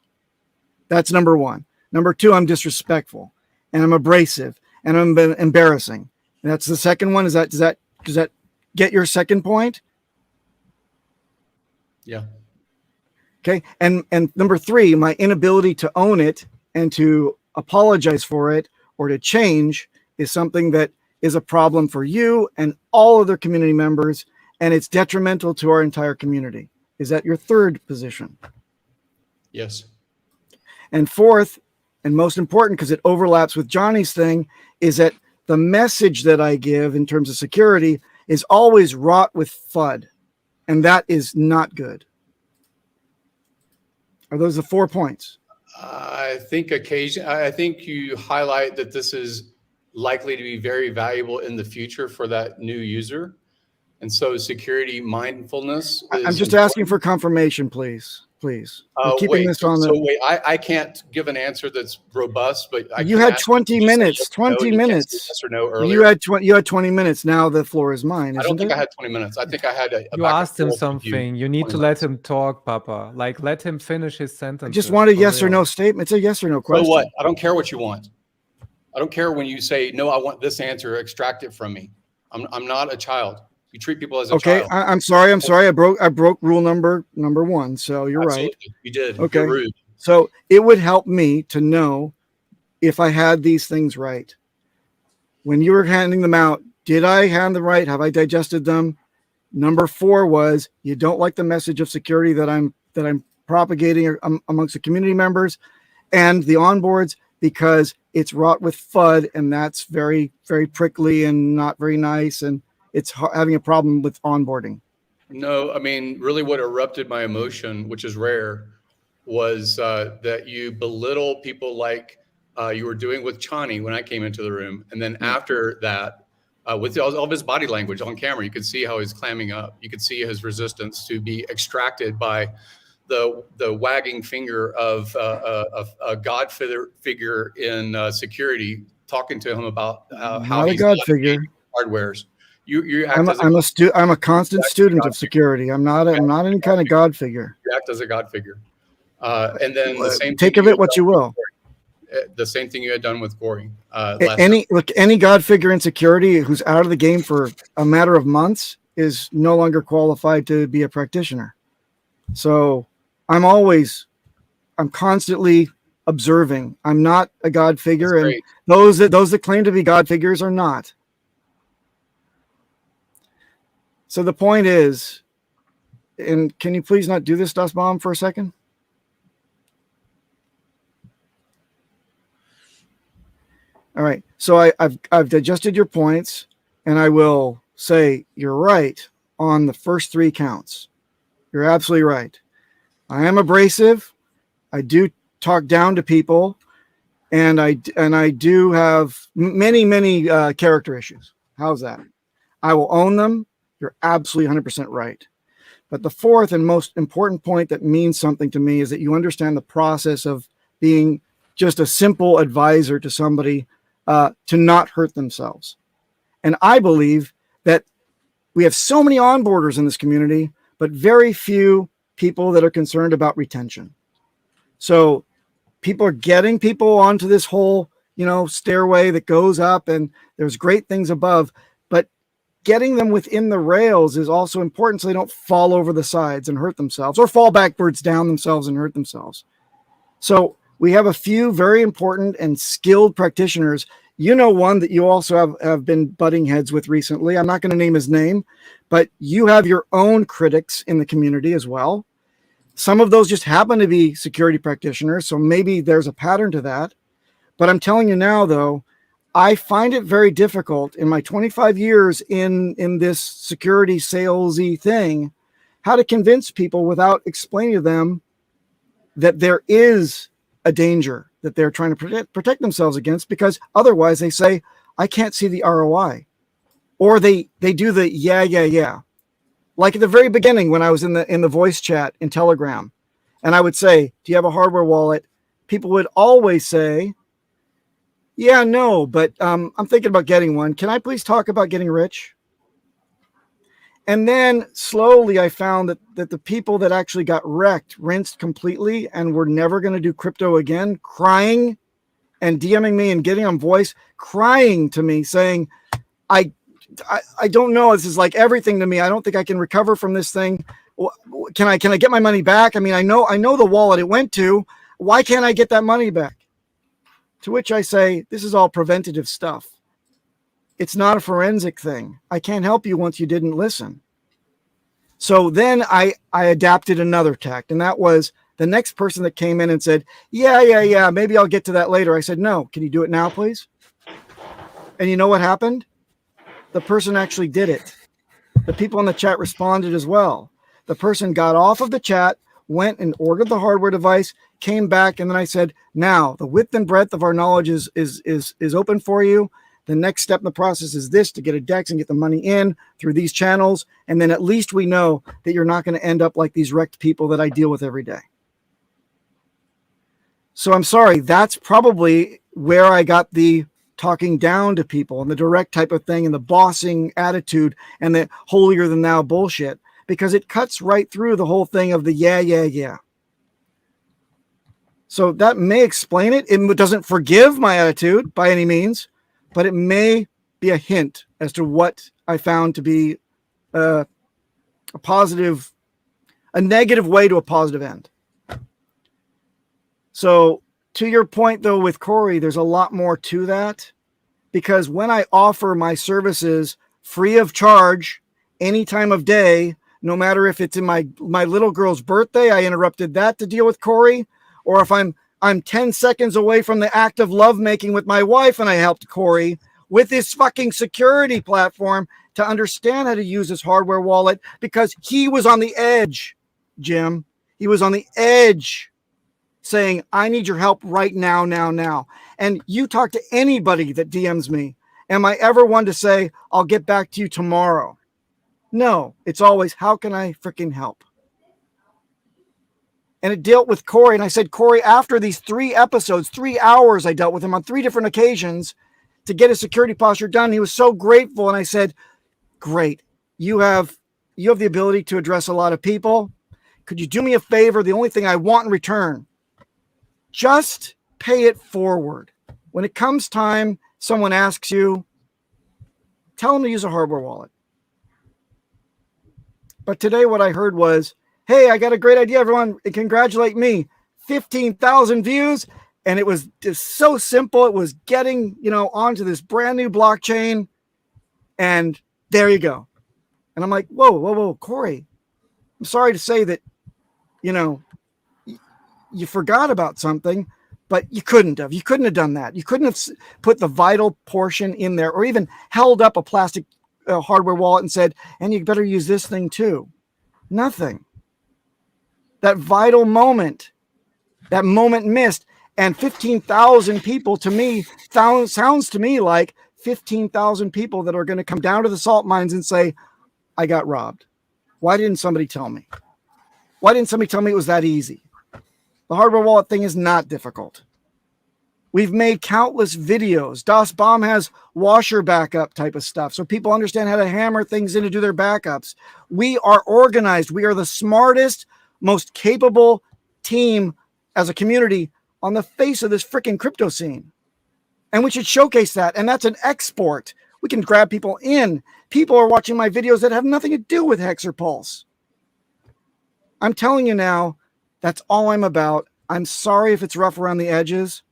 That's number one. Number two, I'm disrespectful and I'm abrasive and I'm embarrassing. And that's the second one. Does that get your second point? Yeah. Okay. And number three, my inability to own it and to apologize for it or to change is something that is a problem for you and all other community members, and it's detrimental to our entire community. Is that your third position? Yes. And fourth, and most important, because it overlaps with Johnny's thing, is that the message that I give in terms of security is always wrought with FUD, and that is not good. Are those the 4 points? I think you highlight that this is likely to be very valuable in the future for that new user. And so security mindfulness. I'm just asking for confirmation, please. Please. I can't give an answer that's robust, but you had 20 minutes. 20 minutes. Yes or no earlier. You had 20 minutes. Now the floor is mine. I don't think I had 20 minutes. I think I had you asked him something. You need to let him talk, Papa. Like, let him finish his sentence. I just want a yes or no statement. It's a yes or no question. So what? I don't care what you want. I don't care when you say, no, I want this answer, extract it from me. I'm not a child. You treat people as a child. I'm sorry. I broke rule number one. So you're Absolutely. right. You did. Okay. You're rude. So it would help me to know if I had these things right. When you were handing them out, did I hand them right? Have I digested them? Number 4 was you don't like the message of security that I'm propagating amongst the community members and the onboards, because it's wrought with FUD, and that's very, very prickly and not very nice, and it's having a problem with onboarding. No, I mean, really what erupted my emotion, which is rare, was that you belittle people like you were doing with Chani when I came into the room. And then after that, with all of his body language on camera, you could see how he's clamming up. You could see his resistance to be extracted by the wagging finger of a God figure in security, talking to him about how he's a God figure. Hardwares. You act I'm a constant student of security. I'm not any kind of God figure. You act as a God figure. And then the same take of it what you will. The same thing you had done with Gory. Any God figure in security who's out of the game for a matter of months is no longer qualified to be a practitioner. So I'm constantly observing. I'm not a God figure, and those that claim to be God figures are not. So the point is, and can you please not do this, Dust Bomb, for a second? All right. So I've digested your points, and I will say you're right on the first 3 counts. You're absolutely right. I am abrasive. I do talk down to people, and I do have many character issues. How's that? I will own them. You're absolutely 100% right. But the fourth and most important point that means something to me is that you understand the process of being just a simple advisor to somebody to not hurt themselves. And I believe that we have so many onboarders in this community, but very few people that are concerned about retention. So people are getting people onto this whole, stairway that goes up, and there's great things above, but getting them within the rails is also important so they don't fall over the sides and hurt themselves, or fall backwards down themselves and hurt themselves. So we have a few very important and skilled practitioners. One that you also have been butting heads with recently. I'm not going to name his name, but you have your own critics in the community as well. Some of those just happen to be security practitioners, so maybe there's a pattern to that. But I'm telling you now, though, I find it very difficult in my 25 years in this security salesy thing, how to convince people without explaining to them that there is a danger that they're trying to protect themselves against, because otherwise they say, I can't see the ROI. Or they do the yeah. Like at the very beginning when I was in the voice chat in Telegram, and I would say, do you have a hardware wallet? People would always say, yeah, no, but I'm thinking about getting one. Can I please talk about getting rich? And then slowly I found that the people that actually got rinsed completely, and were never going to do crypto again, crying and DMing me and getting on voice, crying to me saying, I don't know. This is like everything to me. I don't think I can recover from this thing. Can I get my money back? I mean, I know the wallet it went to. Why can't I get that money back? To which I say, this is all preventative stuff. It's not a forensic thing. I can't help you once you didn't listen. So then I adapted another tact, and that was the next person that came in and said, yeah, maybe I'll get to that later. I said, no, can you do it now, please? And you know what happened? The person actually did it. The people in the chat responded as well. The person got off of the chat, went and ordered the hardware device, came back, and then I said, now the width and breadth of our knowledge is open for you. The next step in the process is this, to get a DEX and get the money in through these channels. And then at least we know that you're not going to end up like these wrecked people that I deal with every day. So I'm sorry, that's probably where I got the talking down to people and the direct type of thing and the bossing attitude and the holier than thou bullshit, because it cuts right through the whole thing of the yeah. So that may explain it. It doesn't forgive my attitude by any means, but it may be a hint as to what I found to be a negative way to a positive end. So to your point, though, with Corey, there's a lot more to that, because when I offer my services free of charge any time of day, no matter if it's in my little girl's birthday, I interrupted that to deal with Corey, or if I'm 10 seconds away from the act of lovemaking with my wife and I helped Corey with his fucking security platform to understand how to use his hardware wallet, because he was on the edge, Jim. He was on the edge saying, I need your help right now, now. And you talk to anybody that DMs me, am I ever one to say, I'll get back to you tomorrow? No, it's always, how can I freaking help? And it dealt with Corey. And I said, Corey, after these 3 episodes, 3 hours, I dealt with him on 3 different occasions to get his security posture done. He was so grateful. And I said, great. You have the ability to address a lot of people. Could you do me a favor? The only thing I want in return, just pay it forward. When it comes time, someone asks you, tell them to use a hardware wallet. But today what I heard was, hey, I got a great idea, everyone. Congratulate me. 15,000 views. And it was just so simple. It was getting, onto this brand new blockchain. And there you go. And I'm like, whoa, Corey, I'm sorry to say that, you forgot about something, but you couldn't have. You couldn't have done that. You couldn't have put the vital portion in there, or even held up a plastic hardware wallet and said, and you better use this thing too. Nothing. That vital moment, that moment missed. And 15,000 people, to me, sounds to me like 15,000 people that are going to come down to the salt mines and say, I got robbed. Why didn't somebody tell me? Why didn't somebody tell me it was that easy? The hardware wallet thing is not difficult. We've made countless videos. Das Bomb has washer backup type of stuff, so people understand how to hammer things in to do their backups. We are organized. We are the smartest, most capable team as a community on the face of this freaking crypto scene. And we should showcase that. And that's an export. We can grab people in. People are watching my videos that have nothing to do with Hex or Pulse. I'm telling you now, that's all I'm about. I'm sorry if it's rough around the edges,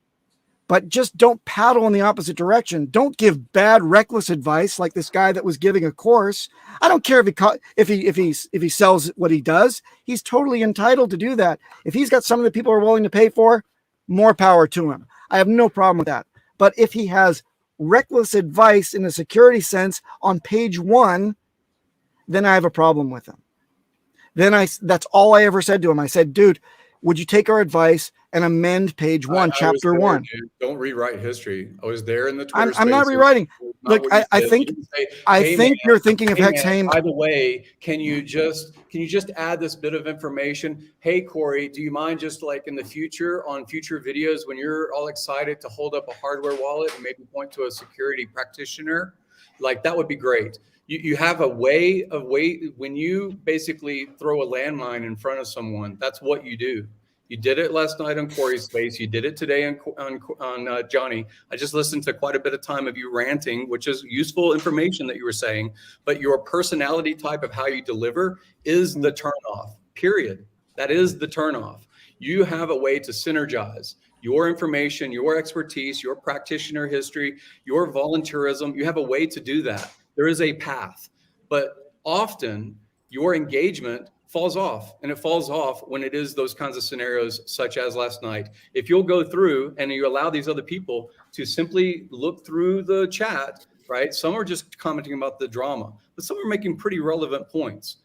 but just don't paddle in the opposite direction. Don't give bad, reckless advice like this guy that was giving a course. I don't care if he sells what he does. He's totally entitled to do that. If he's got something that people are willing to pay for, more power to him. I have no problem with that. But if he has reckless advice in a security sense on page 1, then I have a problem with him. That's all I ever said to him. I said, dude, would you take our advice and amend page 1, chapter 1? Dude. Don't rewrite history. I was there in the Twitter I'm not rewriting. Look, I think you're thinking of Hex Haim. By the way, can you just add this bit of information? Hey, Corey, do you mind just like in the future on future videos when you're all excited to hold up a hardware wallet and maybe point to a security practitioner? Like that would be great. You have a way when you basically throw a landmine in front of someone, that's what you do. You did it last night on Corey's space. You did it today on Johnny. I just listened to quite a bit of time of you ranting, which is useful information that you were saying, but your personality type of how you deliver is the turnoff, period. That is the turnoff. You have a way to synergize your information, your expertise, your practitioner history, your volunteerism. You have a way to do that. There is a path, but often your engagement falls off, and it falls off when it is those kinds of scenarios such as last night. If you'll go through and you allow these other people to simply look through the chat, right? Some are just commenting about the drama, but some are making pretty relevant points.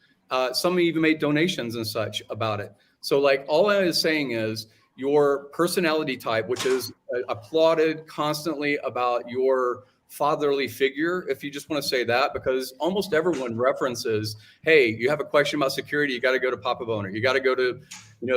Some even made donations and such about it. So like all I was saying is your personality type, which is applauded constantly about your fatherly figure, if you just want to say that, because almost everyone references, hey, you have a question about security, you got to go to Papa Boner, you got to go to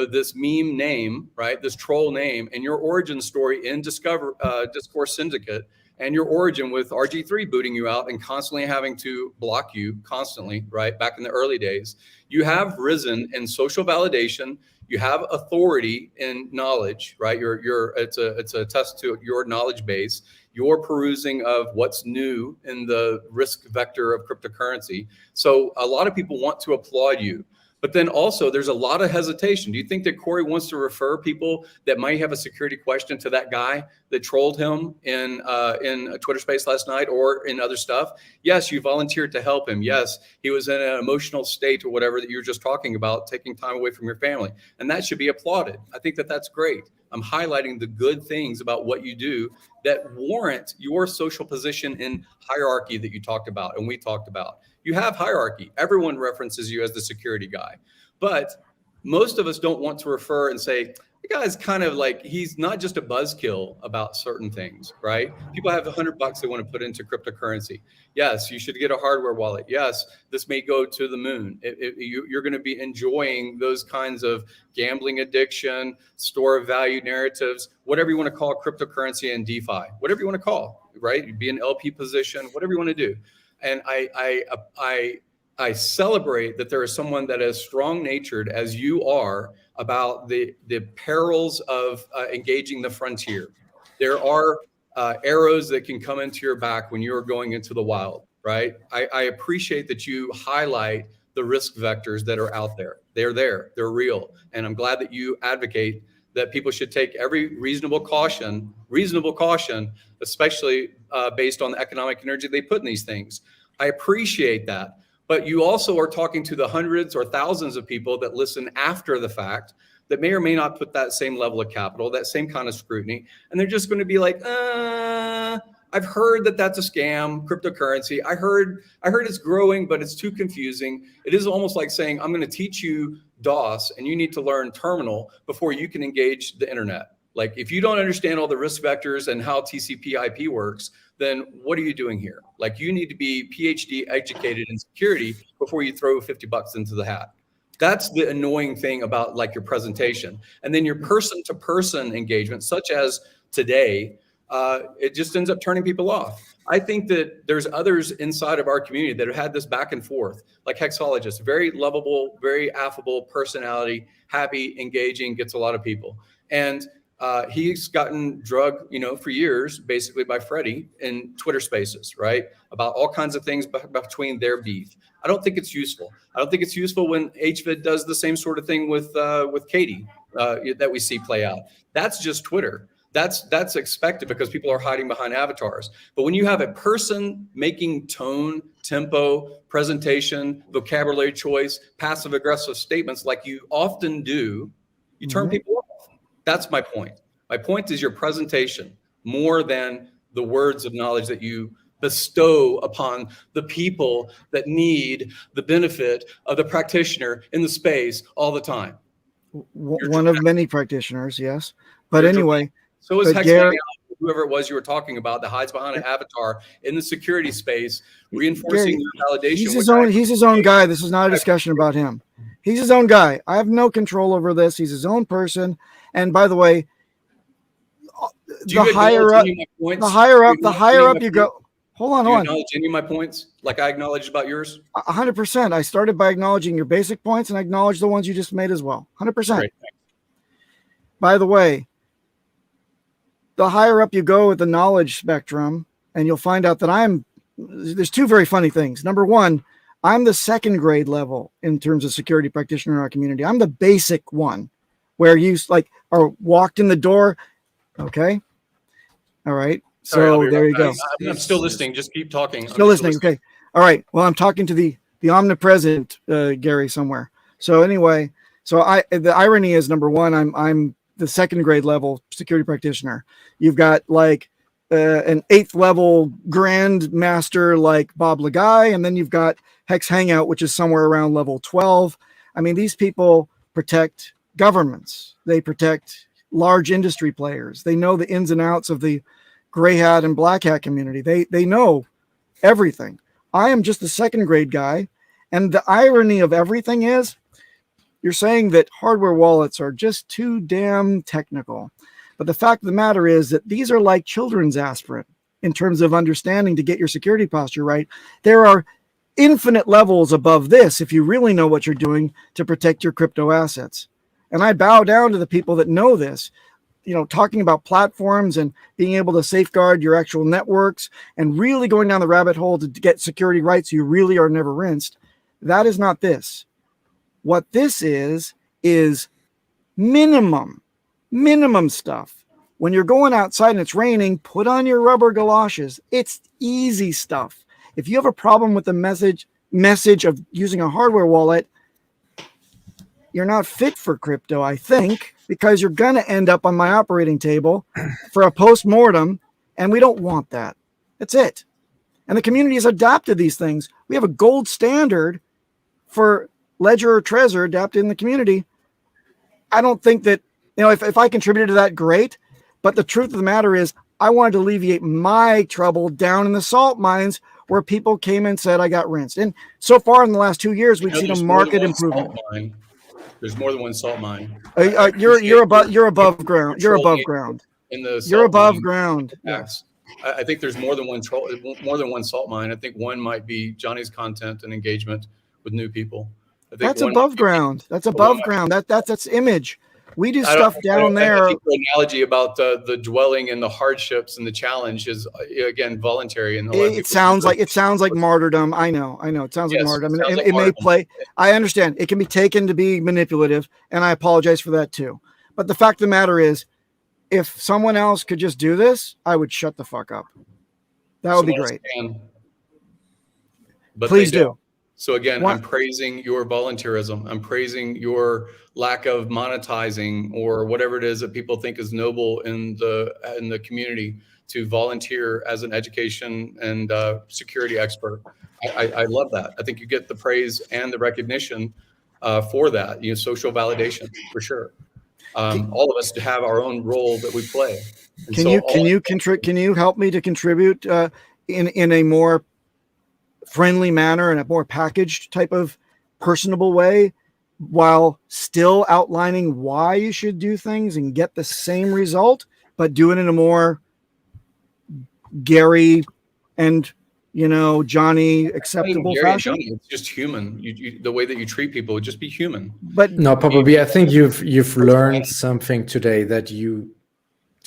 this meme name, right, this troll name, and your origin story in Discourse Syndicate, and your origin with RG3 booting you out and constantly having to block you constantly, right, back in the early days. You have risen in social validation, you have authority in knowledge, right? It's a test to your knowledge base. Your perusing of what's new in the risk vector of cryptocurrency. So a lot of people want to applaud you, But then also there's a lot of hesitation. Do you think that Corey wants to refer people that might have a security question to that guy that trolled him in a Twitter space last night or in other stuff? Yes, you volunteered to help him. Yes, he was in an emotional state or whatever that you were just talking about, taking time away from your family. And that should be applauded. I think that that's great. I'm highlighting the good things about what you do that warrant your social position in hierarchy that you talked about and we talked about. You have hierarchy. Everyone references you as the security guy. But most of us don't want to refer and say, the guy's kind of like, he's not just a buzzkill about certain things, right? People have $100 they want to put into cryptocurrency. Yes, you should get a hardware wallet. Yes, this may go to the moon. You're going to be enjoying those kinds of gambling addiction, store of value narratives, whatever you want to call cryptocurrency and DeFi, whatever you want to call, right? Be an LP position, whatever you want to do. And I celebrate that there is someone that is strong-natured as you are about the perils of engaging the frontier. There are arrows that can come into your back when you're going into the wild, right? I appreciate that you highlight the risk vectors that are out there. They're there, they're real. And I'm glad that you advocate that people should take every reasonable caution, especially based on the economic energy they put in these things. I appreciate that. But you also are talking to the hundreds or thousands of people that listen after the fact that may or may not put that same level of capital, that same kind of scrutiny. And they're just going to be like, I've heard that that's a scam, cryptocurrency. I heard it's growing, but it's too confusing. It is almost like saying, I'm going to teach you DOS and you need to learn terminal before you can engage the internet. Like if you don't understand all the risk vectors and how TCP IP works, then what are you doing here? Like you need to be PhD educated in security before you throw $50 into the hat. That's the annoying thing about like your presentation. And then your person-to-person engagement, such as today, it just ends up turning people off. I think that there's others inside of our community that have had this back and forth, like Hexologist, very lovable, very affable personality, happy, engaging, gets a lot of people. And he's gotten drugged, for years, basically by Freddie in Twitter spaces, right? About all kinds of things between their beef. I don't think it's useful. I don't think it's useful when HVID does the same sort of thing with Katie that we see play out. That's just Twitter. That's expected because people are hiding behind avatars. But when you have a person making tone, tempo, presentation, vocabulary choice, passive aggressive statements like you often do, you turn people off. That's my point. My point is your presentation more than the words of knowledge that you bestow upon the people that need the benefit of the practitioner in the space all the time. One of many practitioners, yes. But anyway. So is Hex, whoever it was you were talking about that hides behind an avatar in the security space, reinforcing your validation. He's his own guy. This is not a discussion about him. He's his own guy. I have no control over this. He's his own person. And by the way, the higher up you go. Hold on. Do you acknowledge any of my points like I acknowledged about yours? 100%. I started by acknowledging your basic points and I acknowledge the ones you just made as well. 100%. Great, by the way, the higher up you go with the knowledge spectrum, and you'll find out that there's two very funny things. Number one, I'm the second grade level in terms of security practitioner in our community. I'm the basic one where you are walked in the door. Okay. All right. So there you go. I'm still listening. Just keep talking. Still listening. Okay. All right. Well, I'm talking to the omnipresent Gary somewhere. So anyway, the irony is, number one, I'm the second grade level security practitioner. You've got like an 8th level grand master like Bob Lagai, and then you've got Hex Hangout, which is somewhere around level 12. I mean, these people protect governments. They protect large industry players. They know the ins and outs of the gray hat and black hat community. They know everything. I am just the second grade guy. And the irony of everything is, you're saying that hardware wallets are just too damn technical. But the fact of the matter is that these are like children's aspirin in terms of understanding to get your security posture right. There are infinite levels above this if you really know what you're doing to protect your crypto assets. And I bow down to the people that know this, talking about platforms and being able to safeguard your actual networks and really going down the rabbit hole to get security right so you really are never rinsed. That is not this. What this is minimum stuff. When you're going outside and it's raining, put on your rubber galoshes. It's easy stuff. If you have a problem with the message of using a hardware wallet, you're not fit for crypto, I think, because you're going to end up on my operating table for a post-mortem, and we don't want that. That's it. And the community has adopted these things. We have a gold standard for Ledger or Trezor adapted in the community. I don't think that, if I contributed to that, great. But the truth of the matter is, I wanted to alleviate my trouble down in the salt mines where people came and said I got rinsed. And so far in the last 2 years, we've seen a market improvement. There's more than one salt mine. You're above ground. You're above ground. You're above ground. Yes. I think there's more than one salt mine. I think one might be Johnny's content and engagement with new people. That's above ground. That's above ground. That's image. We do stuff down there. I think the analogy about the dwelling and the hardships and the challenge is again voluntary. And it sounds like martyrdom. I know. It sounds like martyrdom. It may play. I understand. It can be taken to be manipulative, and I apologize for that too. But the fact of the matter is, if someone else could just do this, I would shut the fuck up. That would be great. Please do. So again, I'm praising your volunteerism. I'm praising your lack of monetizing or whatever it is that people think is noble in the community to volunteer as an education and security expert. I love that. I think you get the praise and the recognition for that. Social validation for sure. All of us to have our own role that we play. And can you help me to contribute in a more friendly manner and a more packaged type of personable way while still outlining why you should do things and get the same result, but do it in a more Gary and Johnny acceptable fashion? It's just human. The way that you treat people would just be human. But no, probably I think you've learned something today, that you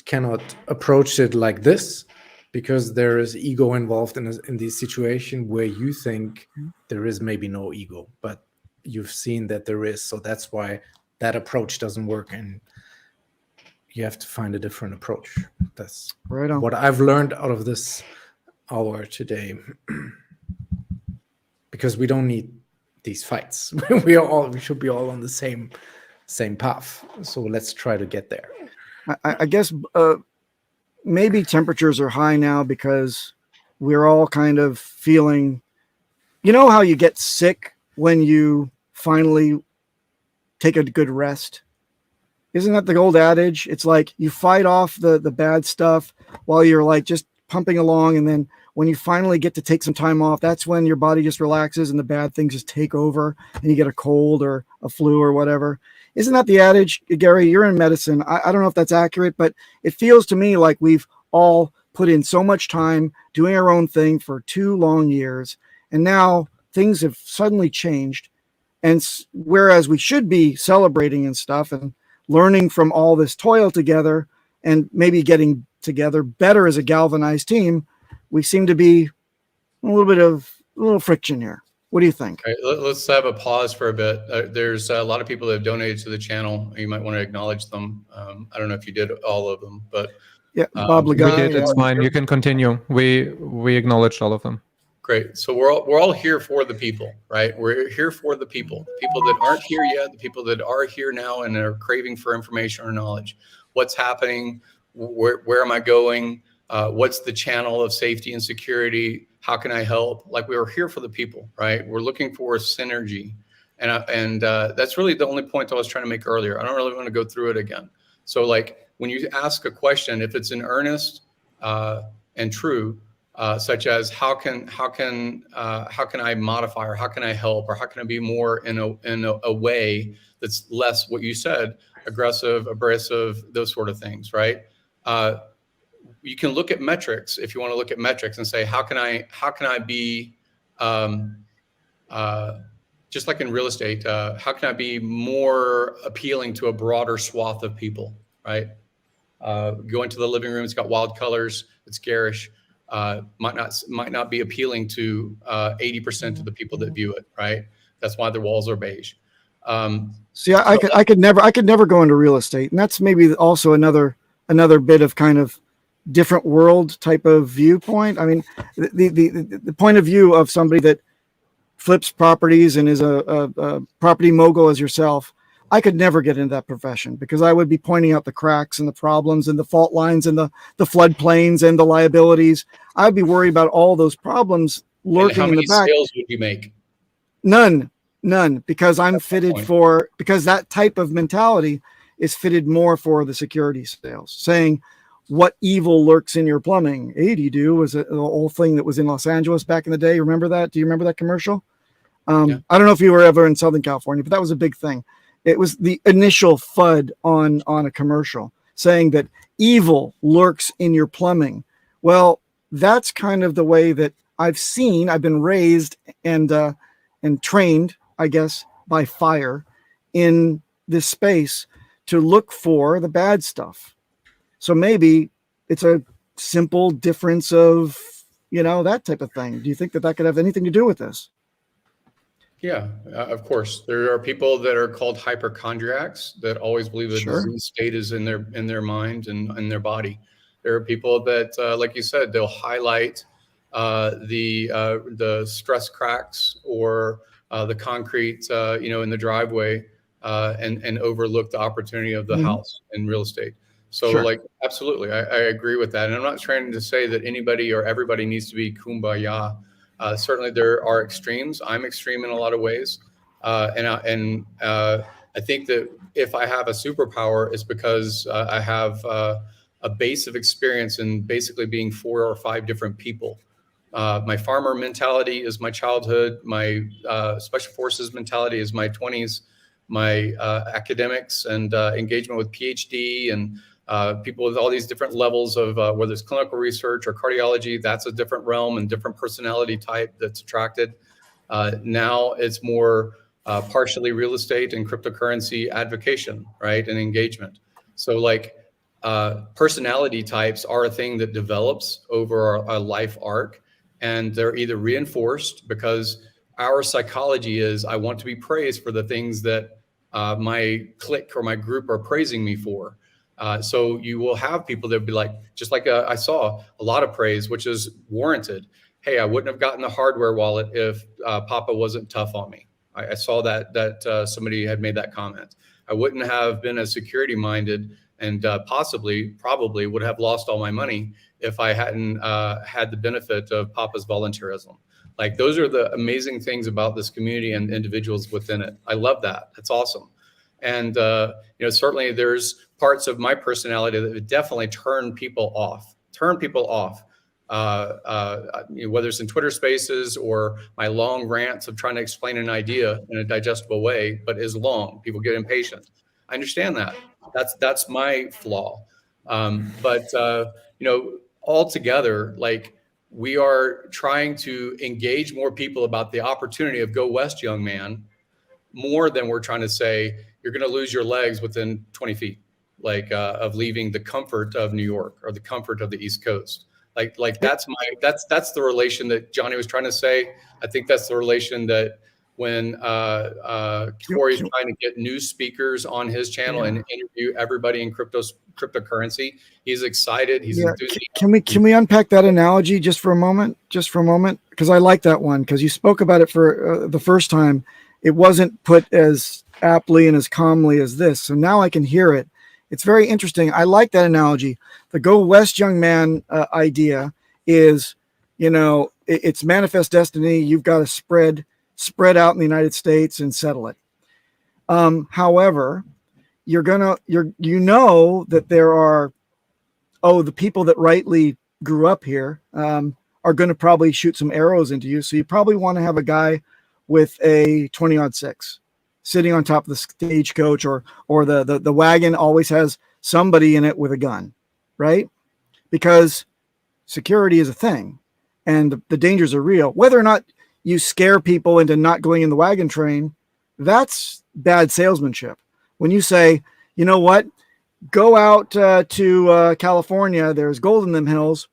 cannot approach it like this, because there is ego involved in this situation where you think there is maybe no ego, but you've seen that there is. So that's why that approach doesn't work, and you have to find a different approach. That's right on. What I've learned out of this hour today, because we don't need these fights. We should be all on the same path. So let's try to get there. I guess maybe temperatures are high now because we're all kind of feeling, how you get sick when you finally take a good rest? Isn't that the old adage? It's like you fight off the bad stuff while you're like just pumping along, and then when you finally get to take some time off, that's when your body just relaxes and the bad things just take over and you get a cold or a flu or whatever. Isn't that the adage? Gary, you're in medicine. I don't know if that's accurate, but it feels to me like we've all put in so much time doing our own thing for 2 long years, and now things have suddenly changed. And whereas we should be celebrating and stuff and learning from all this toil together and maybe getting together better as a galvanized team, we seem to be a little friction here. What do you think? All right, let's have a pause for a bit. There's a lot of people that have donated to the channel. You might want to acknowledge them. I don't know if you did all of them, but yeah, Bob Lagai, we did. It's fine. You can continue. We acknowledged all of them. Great. So we're all here for the people, right? We're here for the people that aren't here yet, the people that are here now and are craving for information or knowledge. What's happening? Where am I going? What's the channel of safety and security? How can I help? Like, we are here for the people, right? We're looking for synergy. And that's really the only point I was trying to make earlier. I don't really want to go through it again. So like, when you ask a question, if it's in earnest and true, such as how can I modify, or how can I help, or how can I be more in a way that's less what you said, aggressive, abrasive, those sort of things, right? You can look at metrics if you want to look at metrics and say, how can I be just like in real estate, how can I be more appealing to a broader swath of people, right? Go into the living room, it's got wild colors, it's garish. Might not be appealing to 80% of the people that view it, right? That's why the walls are beige. See, I could never go into real estate, and that's maybe also another bit of kind of different world type of viewpoint. I mean, the point of view of somebody that flips properties and is a property mogul as yourself, I could never get into that profession because I would be pointing out the cracks and the problems and the fault lines and the floodplains and the liabilities. I'd be worried about all those problems lurking in the back. How many sales would you make? None, because I'm fitted for, because that type of mentality is fitted more for the security sales, saying what evil lurks in your plumbing. AD was the whole thing that was in Los Angeles back in the day. Remember that? Do you remember that commercial? Yeah. I don't know if you were ever in Southern California, but that was a big thing. It was the initial FUD on a commercial saying that evil lurks in your plumbing. Well, that's kind of the way that I've been raised and trained, I guess, by fire in this space to look for the bad stuff. So maybe it's a simple difference of, that type of thing. Do you think that could have anything to do with this? Yeah, of course. There are people that are called hypochondriacs that always believe the disease state is in their mind and in their body. There are people that, like you said, they'll highlight the stress cracks or the concrete, in the driveway, and overlook the opportunity of the house in real estate. So, absolutely, I agree with that. And I'm not trying to say that anybody or everybody needs to be kumbaya. Certainly, there are extremes. I'm extreme in a lot of ways, and I think that if I have a superpower, it's because I have a base of experience in basically being 4 or 5 different people. My farmer mentality is my childhood. My special forces mentality is my 20s. My academics and engagement with PhD and people with all these different levels of whether it's clinical research or cardiology, that's a different realm and different personality type that's attracted. Now it's more partially real estate and cryptocurrency advocation, right, and engagement. So personality types are a thing that develops over a life arc, and they're either reinforced because our psychology is I want to be praised for the things that my clique or my group are praising me for. So you will have people that be like, just like I saw a lot of praise, which is warranted. Hey, I wouldn't have gotten the hardware wallet if Papa wasn't tough on me. I saw that somebody had made that comment. I wouldn't have been as security minded and probably would have lost all my money if I hadn't had the benefit of Papa's volunteerism. Like, those are the amazing things about this community and individuals within it. I love that. It's awesome. And, certainly there's parts of my personality that would definitely turn people off, whether it's in Twitter spaces or my long rants of trying to explain an idea in a digestible way, but is long. People get impatient. I understand that. That's my flaw. Altogether, we are trying to engage more people about the opportunity of go west, young man, more than we're trying to say you're going to lose your legs within 20 feet, of leaving the comfort of New York or the comfort of the East Coast. That's the relation that Johnny was trying to say. I think that's the relation that when Corey's trying to get new speakers on his channel and interview everybody in cryptocurrency, he's excited. He's enthusiastic. Can we unpack that analogy just for a moment? Because I like that one, because you spoke about it for the first time. It wasn't put as aptly and as calmly as this. So now I can hear it. It's very interesting. I like that analogy. The go west, young man idea is, it's manifest destiny. You've got to spread out in the United States and settle it. However, that there are, the people that rightly grew up here are going to probably shoot some arrows into you. So you probably want to have a guy with a 20-06 sitting on top of the stagecoach, or the wagon always has somebody in it with a gun, right? Because security is a thing and the dangers are real. Whether or not you scare people into not going in the wagon train, that's bad salesmanship. When you say, you know what, go out to California, there's gold in them hills,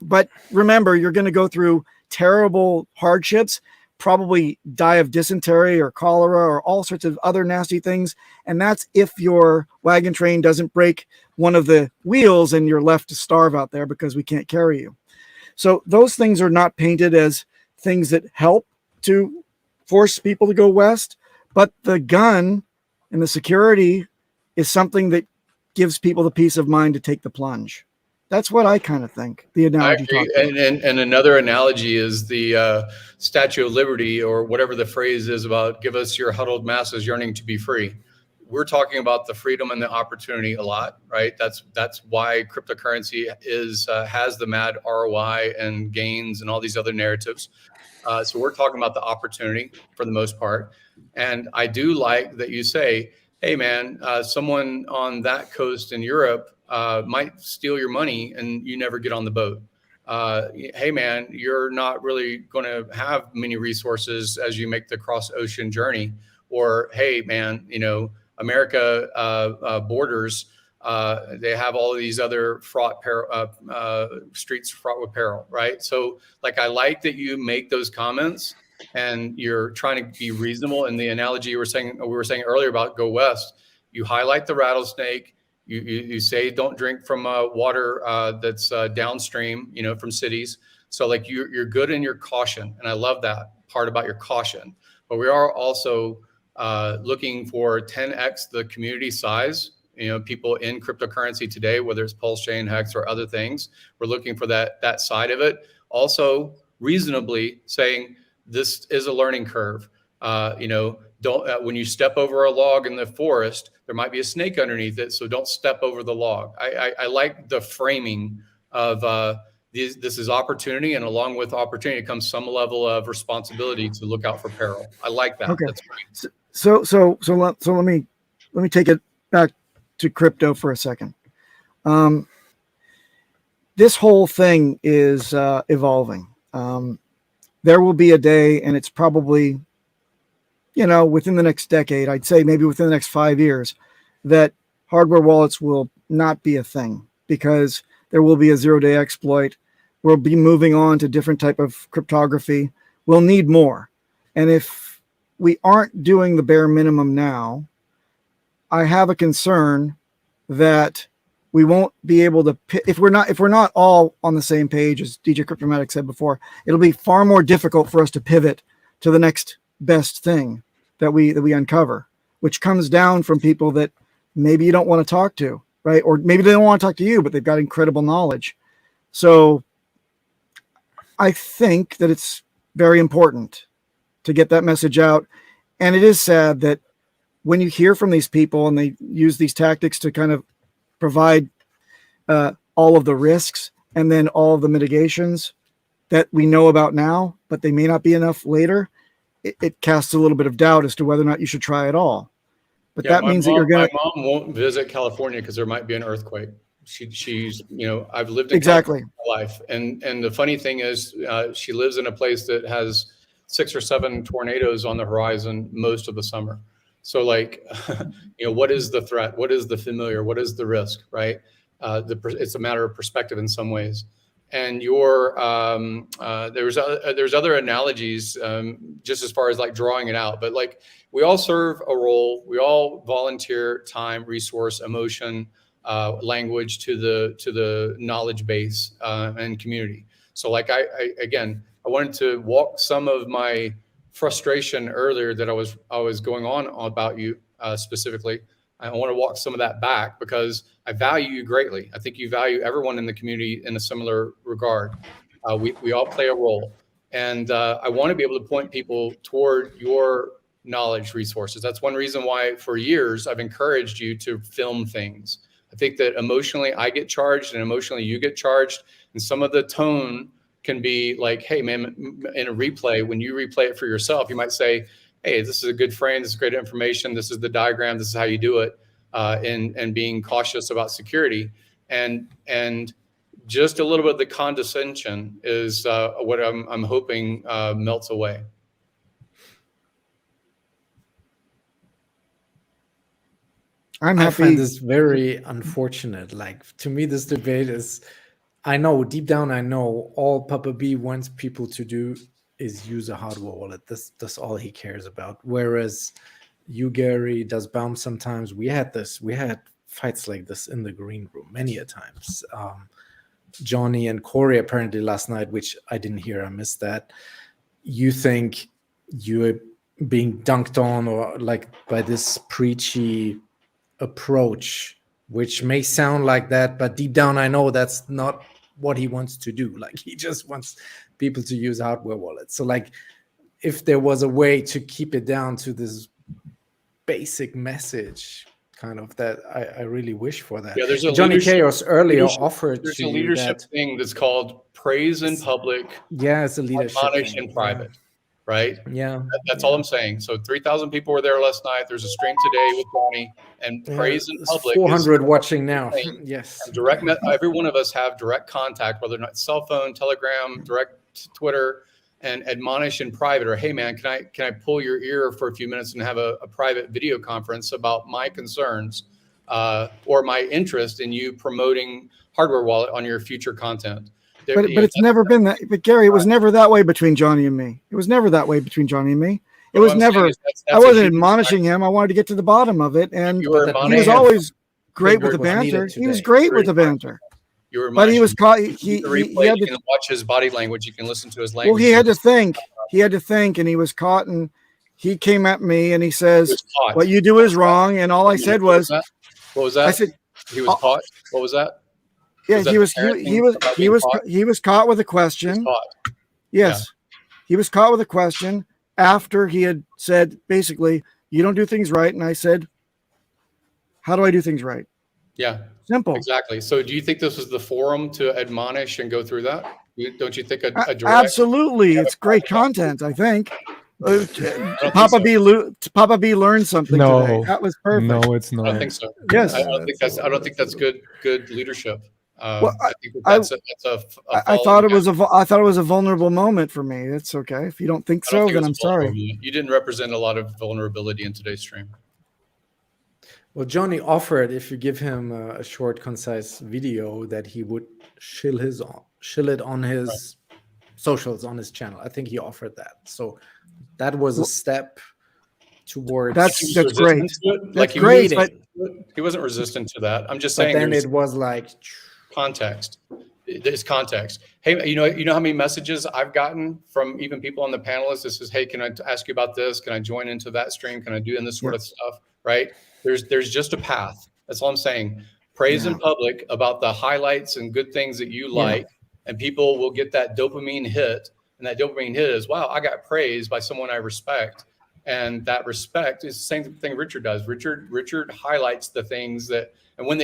but remember, you're going to go through terrible hardships, probably die of dysentery or cholera or all sorts of other nasty things. And that's if your wagon train doesn't break one of the wheels and you're left to starve out there because we can't carry you. So those things are not painted as things that help to force people to go west, but the gun and the security is something that gives people the peace of mind to take the plunge. That's what I kind of think. The analogy. And another analogy is the Statue of Liberty, or whatever the phrase is about, give us your huddled masses yearning to be free. We're talking about the freedom and the opportunity a lot, right? That's why cryptocurrency has the mad ROI and gains and all these other narratives. So we're talking about the opportunity for the most part. And I do like that you say, hey, man, someone on that coast in Europe might steal your money and you never get on the boat. Hey, man, you're not really going to have many resources as you make the cross ocean journey. Or, hey, man, you know, America borders, they have all of these other streets fraught with peril, right? So like, I like that you make those comments and you're trying to be reasonable. And the analogy we were saying earlier about go west, you highlight the rattlesnake. You say don't drink from water that's downstream, you know, from cities. So like you're good in your caution, and I love that part about your caution. But we are also looking for 10x the community size. You know, people in cryptocurrency today, whether it's Pulse Chain, Hex, or other things, we're looking for that side of it. Also, reasonably saying this is a learning curve. You know, don't when you step over a log in the forest, there might be a snake underneath it, so don't step over the log. I like the framing of this is opportunity, and along with opportunity comes some level of responsibility to look out for peril. I like that. Okay. That's great. So let me take it back to crypto for a second. This whole thing is evolving. There will be a day, and it's probably, you know, within the next decade, I'd say maybe within the next 5 years, that hardware wallets will not be a thing because there will be a zero-day exploit. We'll be moving on to different type of cryptography. We'll need more. And if we aren't doing the bare minimum now, I have a concern that we won't be able to, if we're not all on the same page, as DJ Cryptomatic said before, it'll be far more difficult for us to pivot to the next best thing that we uncover, which comes down from people that maybe you don't want to talk to, right? Or maybe they don't want to talk to you, but they've got incredible knowledge. So I think that it's very important to get that message out. And it is sad that when you hear from these people and they use these tactics to kind of provide all of the risks and then all of the mitigations that we know about now, but they may not be enough later, it casts a little bit of doubt as to whether or not you should try at all. But yeah, that means that you're going to... My mom won't visit California because there might be an earthquake. She's, you know, I've lived in exactly California my life. And the funny thing is she lives in a place that has 6 or 7 tornadoes on the horizon most of the summer. So like, you know, what is the threat? What is the familiar? What is the risk, right? It's a matter of perspective in some ways. And there's other analogies just as far as like drawing it out. But like we all serve a role. We all volunteer time, resource, emotion, language to the knowledge base and community. So like I wanted to walk some of my frustration earlier that I was going on about you specifically. I want to walk some of that back because I value you greatly. I think you value everyone in the community in a similar regard. We all play a role, and I want to be able to point people toward your knowledge resources. That's one reason why for years I've encouraged you to film things. I think that emotionally I get charged and emotionally you get charged, and some of the tone can be like, hey, man, in a replay, when you replay it for yourself, you might say, hey, this is a good frame. This is great information. This is the diagram. This is how you do it. And being cautious about security. And just a little bit of the condescension is what I'm hoping melts away. I find this very unfortunate. Like, to me, this debate is, I know deep down, I know all Papa B wants people to do is use a hardware wallet. That's all he cares about. Whereas you, Gary, does bounce sometimes. We had fights like this in the green room many a times. Johnny and Corey apparently last night, which I didn't hear, I missed that. You think you're being dunked on or like by this preachy approach, which may sound like that, but deep down I know that's not what he wants to do. Like he just wants people to use hardware wallets. So like if there was a way to keep it down to this basic message, kind of, that I really wish for that. Yeah, there's a Johnny Chaos earlier offered there's to a leadership thing that's called praise in public, yeah, it's a leadership admonish thing. in private, right? Yeah, That's all I'm saying. So 3,000 people were there last night. There's a stream today with Johnny, and praise in public. 400 watching now. Yes. And every one of us have direct contact, whether or not cell phone, Telegram, direct Twitter, and admonish in private, or hey man, can I pull your ear for a few minutes and have a private video conference about my concerns or my interest in you promoting hardware wallet on your future content. But it's never been that. But Gary, it was never that way between Johnny and me. It was never that way between Johnny and me. It was never. I wasn't admonishing him. I wanted to get to the bottom of it, and he was always great with the banter. He was great with the banter. But he was caught. He had to watch his body language. You can listen to his language. Well, he had to think. He had to think, and he was caught. And he came at me, and he says, "What you do is wrong." And all I said was, "What was that?" I said, "He was caught." What was that? Yeah, he was caught with a question. Yes, he was caught with a question after he had said basically, "You don't do things right," and I said, "How do I do things right?" Yeah. Simple. Exactly. So do you think this was the forum to admonish and go through that? Don't you think a direct? Absolutely. It's great content, I think. Papa B learned something today. That was perfect. No, it's not. I don't think so. Yes. I don't think that's good leadership. Well, I think that's a I thought it was a vulnerable moment for me. It's okay. If you don't think so, then I'm sorry. You didn't represent a lot of vulnerability in today's stream. Well, Johnny offered, if you give him a short, concise video, that he would shill it on his socials, on his channel. I think he offered that. So that was a step towards. That's great. Like that's great. But he wasn't resistant to that. I'm just saying. But then it was like context. There's context. Hey, you know how many messages I've gotten from even people on the panelists that says, "Hey, can I ask you about this? Can I join into that stream? Can I do this sort of stuff?" Right? There's just a path. That's all I'm saying. Praise in public about the highlights and good things that you like, and people will get that dopamine hit. And that dopamine hit is, wow, I got praised by someone I respect. And that respect is the same thing Richard does. Richard highlights the things that, and when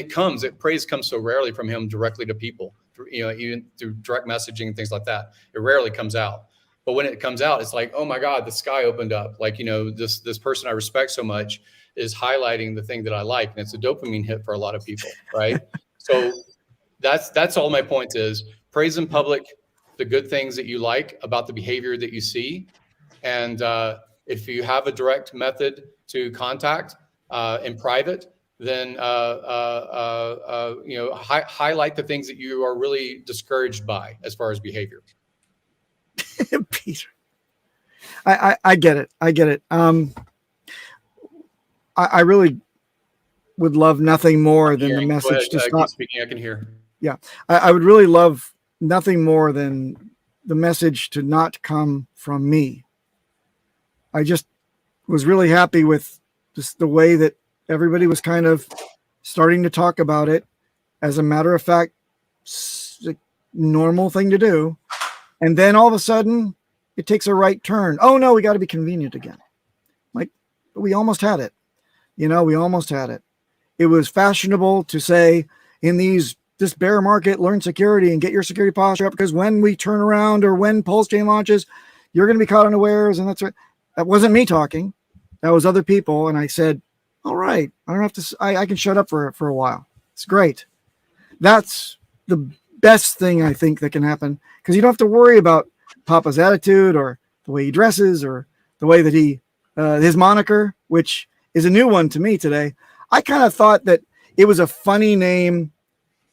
praise comes so rarely from him directly to people, even through direct messaging and things like that. It rarely comes out. But when it comes out, it's like, oh my God, the sky opened up. Like, this person I respect so much is highlighting the thing that I like. And it's a dopamine hit for a lot of people, right? So that's all my point is. Praise in public the good things that you like about the behavior that you see. And if you have a direct method to contact in private, then highlight the things that you are really discouraged by as far as behavior. Peter, I get it. I really would love nothing more than the message to stop speaking. I can hear. Yeah, I would really love nothing more than the message to not come from me. I just was really happy with just the way that everybody was kind of starting to talk about it as a matter of fact, a normal thing to do. And then all of a sudden it takes a right turn. Oh no, we got to be convenient again. Like we almost had it. We almost had it. It was fashionable to say in this bear market, learn security and get your security posture up, because when we turn around or when Pulse Chain launches, you're going to be caught unawares. And that's right. That wasn't me talking. That was other people. And I said, all right, I don't have to, I can shut up for a while. It's great. That's the best thing I think that can happen, because you don't have to worry about Papa's attitude or the way he dresses or the way that his moniker, which is a new one to me today. I kind of thought that it was a funny name,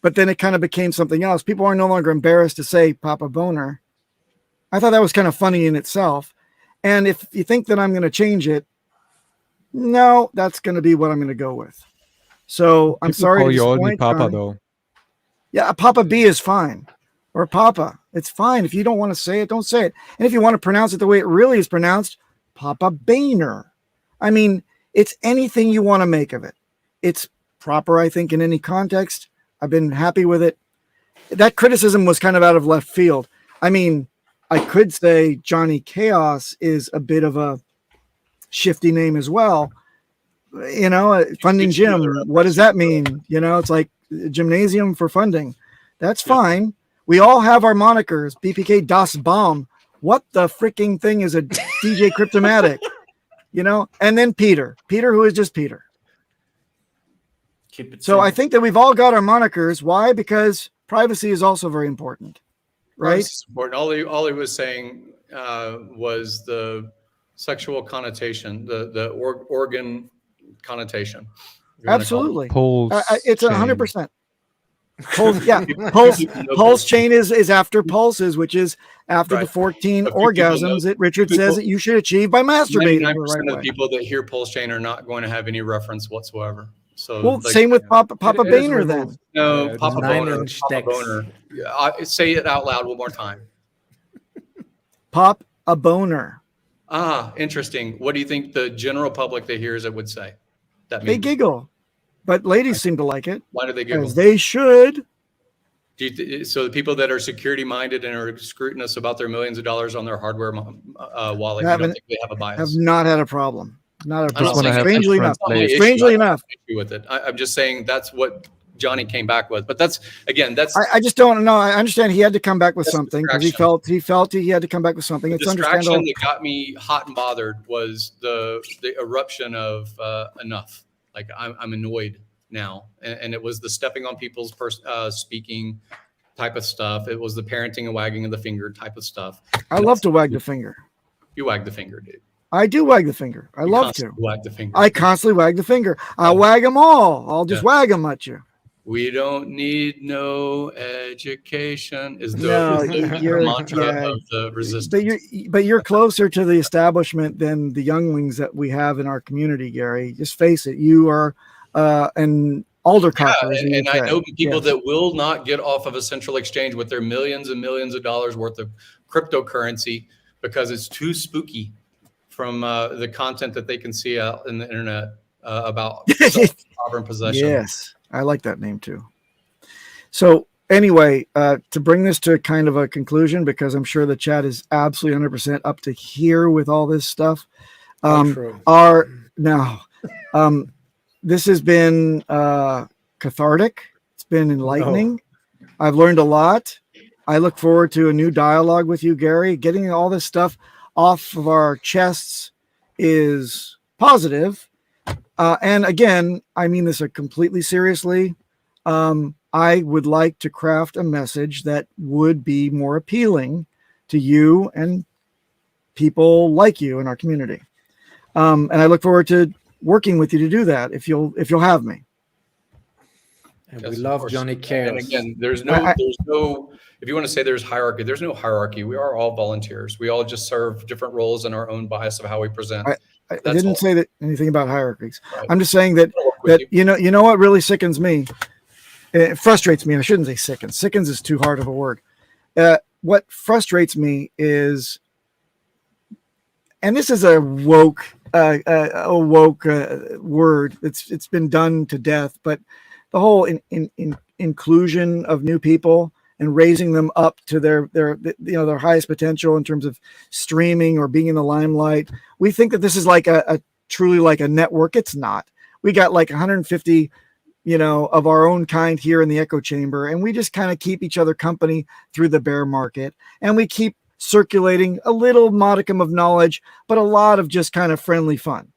but then it kind of became something else. People are no longer embarrassed to say Papa Boner. I thought that was kind of funny in itself. And if you think that I'm going to change it, no, that's going to be what I'm going to go with. So I'm sorry to you only disappoint, Papa Johnny. though. Yeah, Papa B is fine. Or Papa. It's fine. If you don't want to say it, don't say it. And if you want to pronounce it the way it really is pronounced, Papa Boehner. I mean, it's anything you want to make of it. It's proper, I think, in any context. I've been happy with it. That criticism was kind of out of left field. I mean, I could say Johnny Chaos is a bit of a shifty name as well. You know, funding gym. What does that mean? You know, it's like gymnasium for funding. That's fine. We all have our monikers. BPK Das Bomb. What the freaking thing is a DJ Cryptomatic? You know, and then Peter, who is just Peter. Keep it So I simple. think that we've all got our monikers. Why? Because privacy is also very important, right? Privacy is important. All he was saying was the sexual connotation, the organ connotation. if you wanna call it. Absolutely. Pulse It's chain. 100%. Pulse, yeah, pulse chain is after pulses, which is after the Right. 14 But few people know- orgasms that Richard people- says that you should achieve by masturbating 99% the right of the way. people that hear pulse chain are not going to have any reference whatsoever. So, Well, like, same with Papa It is Boehner then. removed. no, Yeah, Papa 9 Boner, inch Papa decks. Boner. Yeah, say it out loud one more time. Pop a boner. Ah, interesting. What do you think the general public that hears it would say? That They means giggle, but ladies seem to like it, why do they giggle? as they should. So the people that are security minded and are scrutinous about their millions of dollars on their hardware wallet, you don't think they have a bias? Have not had a problem. Not a I'm not problem. saying Strangely enough. transparent issue. Strangely I don't have enough. an issue with it. I'm just saying that's what Johnny came back with. But that's I just don't know. I understand he had to come back with That's something because he distraction. felt he had to come back with something. the It's distraction understandable. that got me hot and bothered was the eruption of enough. Like I'm annoyed now, and it was the stepping on people's speaking type of stuff. It was the parenting and wagging of the finger type of stuff. I love to wag the finger. You wag the finger, dude. I do wag the finger. I You love to. constantly wag the finger. I constantly wag the finger. I wag them all. I'll just wag them at you. We don't need no education. Is the, No, is the you're- mantra yeah. of the resistance. But you're closer to the establishment than the younglings that we have in our community, Gary. Just face it. You are an aldercocker. Yeah, and I know people that will not get off of a central exchange with their millions and millions of dollars worth of cryptocurrency because it's too spooky from the content that they can see out in the internet about sovereign possession. Yes, I like that name too. So anyway, to bring this to kind of a conclusion, because I'm sure the chat is absolutely 100% up to here with all this stuff. This has been cathartic. It's been enlightening. I've learned a lot. I look forward to a new dialogue with you, Gary. Getting all this stuff off of our chests is positive. And again, I mean this completely seriously. I would like to craft a message that would be more appealing to you and people like you in our community. And I look forward to working with you to do that if you'll have me. And Yes, we of love course. Johnny Chaos. And again, there's no, if you want to say there's hierarchy, there's no hierarchy. We are all volunteers. We all just serve different roles in our own bias of how we present. I That's didn't all. say that anything about hierarchies. Right. I'm just saying that With you. you know what really sickens me. It frustrates me. I shouldn't say sickens. Sickens is too hard of a word. What frustrates me is, and this is a woke word. It's been done to death. But the whole inclusion of new people and raising them up to their highest potential in terms of streaming or being in the limelight. We think that this is like a truly like a network. It's not. We got like 150, of our own kind here in the echo chamber, and we just kind of keep each other company through the bear market, and we keep circulating a little modicum of knowledge, but a lot of just kind of friendly fun.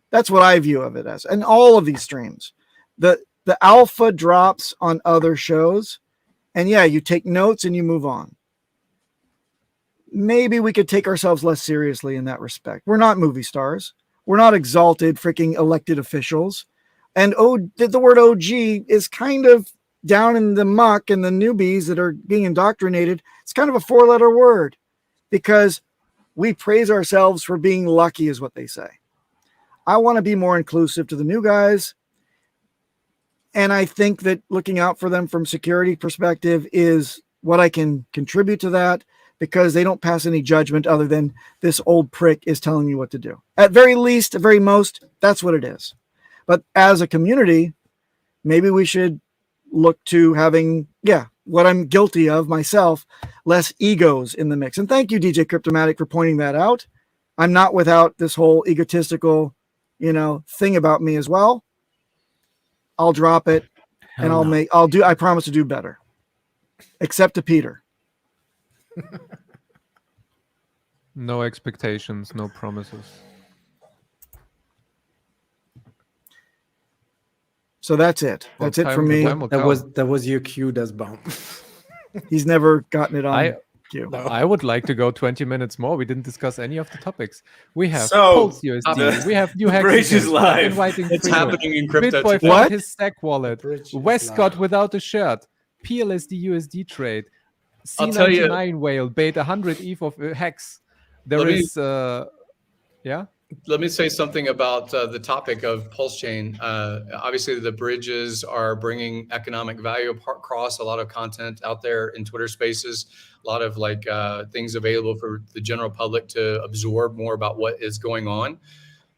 That's what I view of it as. And all of these streams, the alpha drops on other shows. And yeah, you take notes and you move on. Maybe we could take ourselves less seriously in that respect. We're not movie stars. We're not exalted freaking elected officials. And the word OG is kind of down in the muck, and the newbies that are being indoctrinated. It's kind of a 4-letter word. because we praise ourselves for being lucky, is what they say. I want to be more inclusive to the new guys. And I think that looking out for them from security perspective is what I can contribute to that, because they don't pass any judgment other than this old prick is telling you what to do. At very least, at very most, that's what it is. But as a community, maybe we should look to having, what I'm guilty of myself, less egos in the mix. And thank you, DJ Cryptomatic, for pointing that out. I'm not without this whole egotistical, thing about me as well. I'll drop it and I promise to do better. Except to Peter. No expectations, no promises. So that's it. That's it for me. That was your cue, Das Baum. He's never gotten it on cue. I would like to go 20 minutes more. We didn't discuss any of the topics. We have So, Pulse USD. We have new bridge is Hexicans. live. Inviting It's people. happening in crypto. Bitboy today. found his stack wallet. Bridge is Westcott live. without a shirt. PLSD USD trade. I'll tell you- C99 whale bait 100 ETH of Hex. There Let me- is Let me say something about the topic of Pulse Chain. Obviously, the bridges are bringing economic value across, a lot of content out there in Twitter Spaces, a lot of things available for the general public to absorb more about what is going on.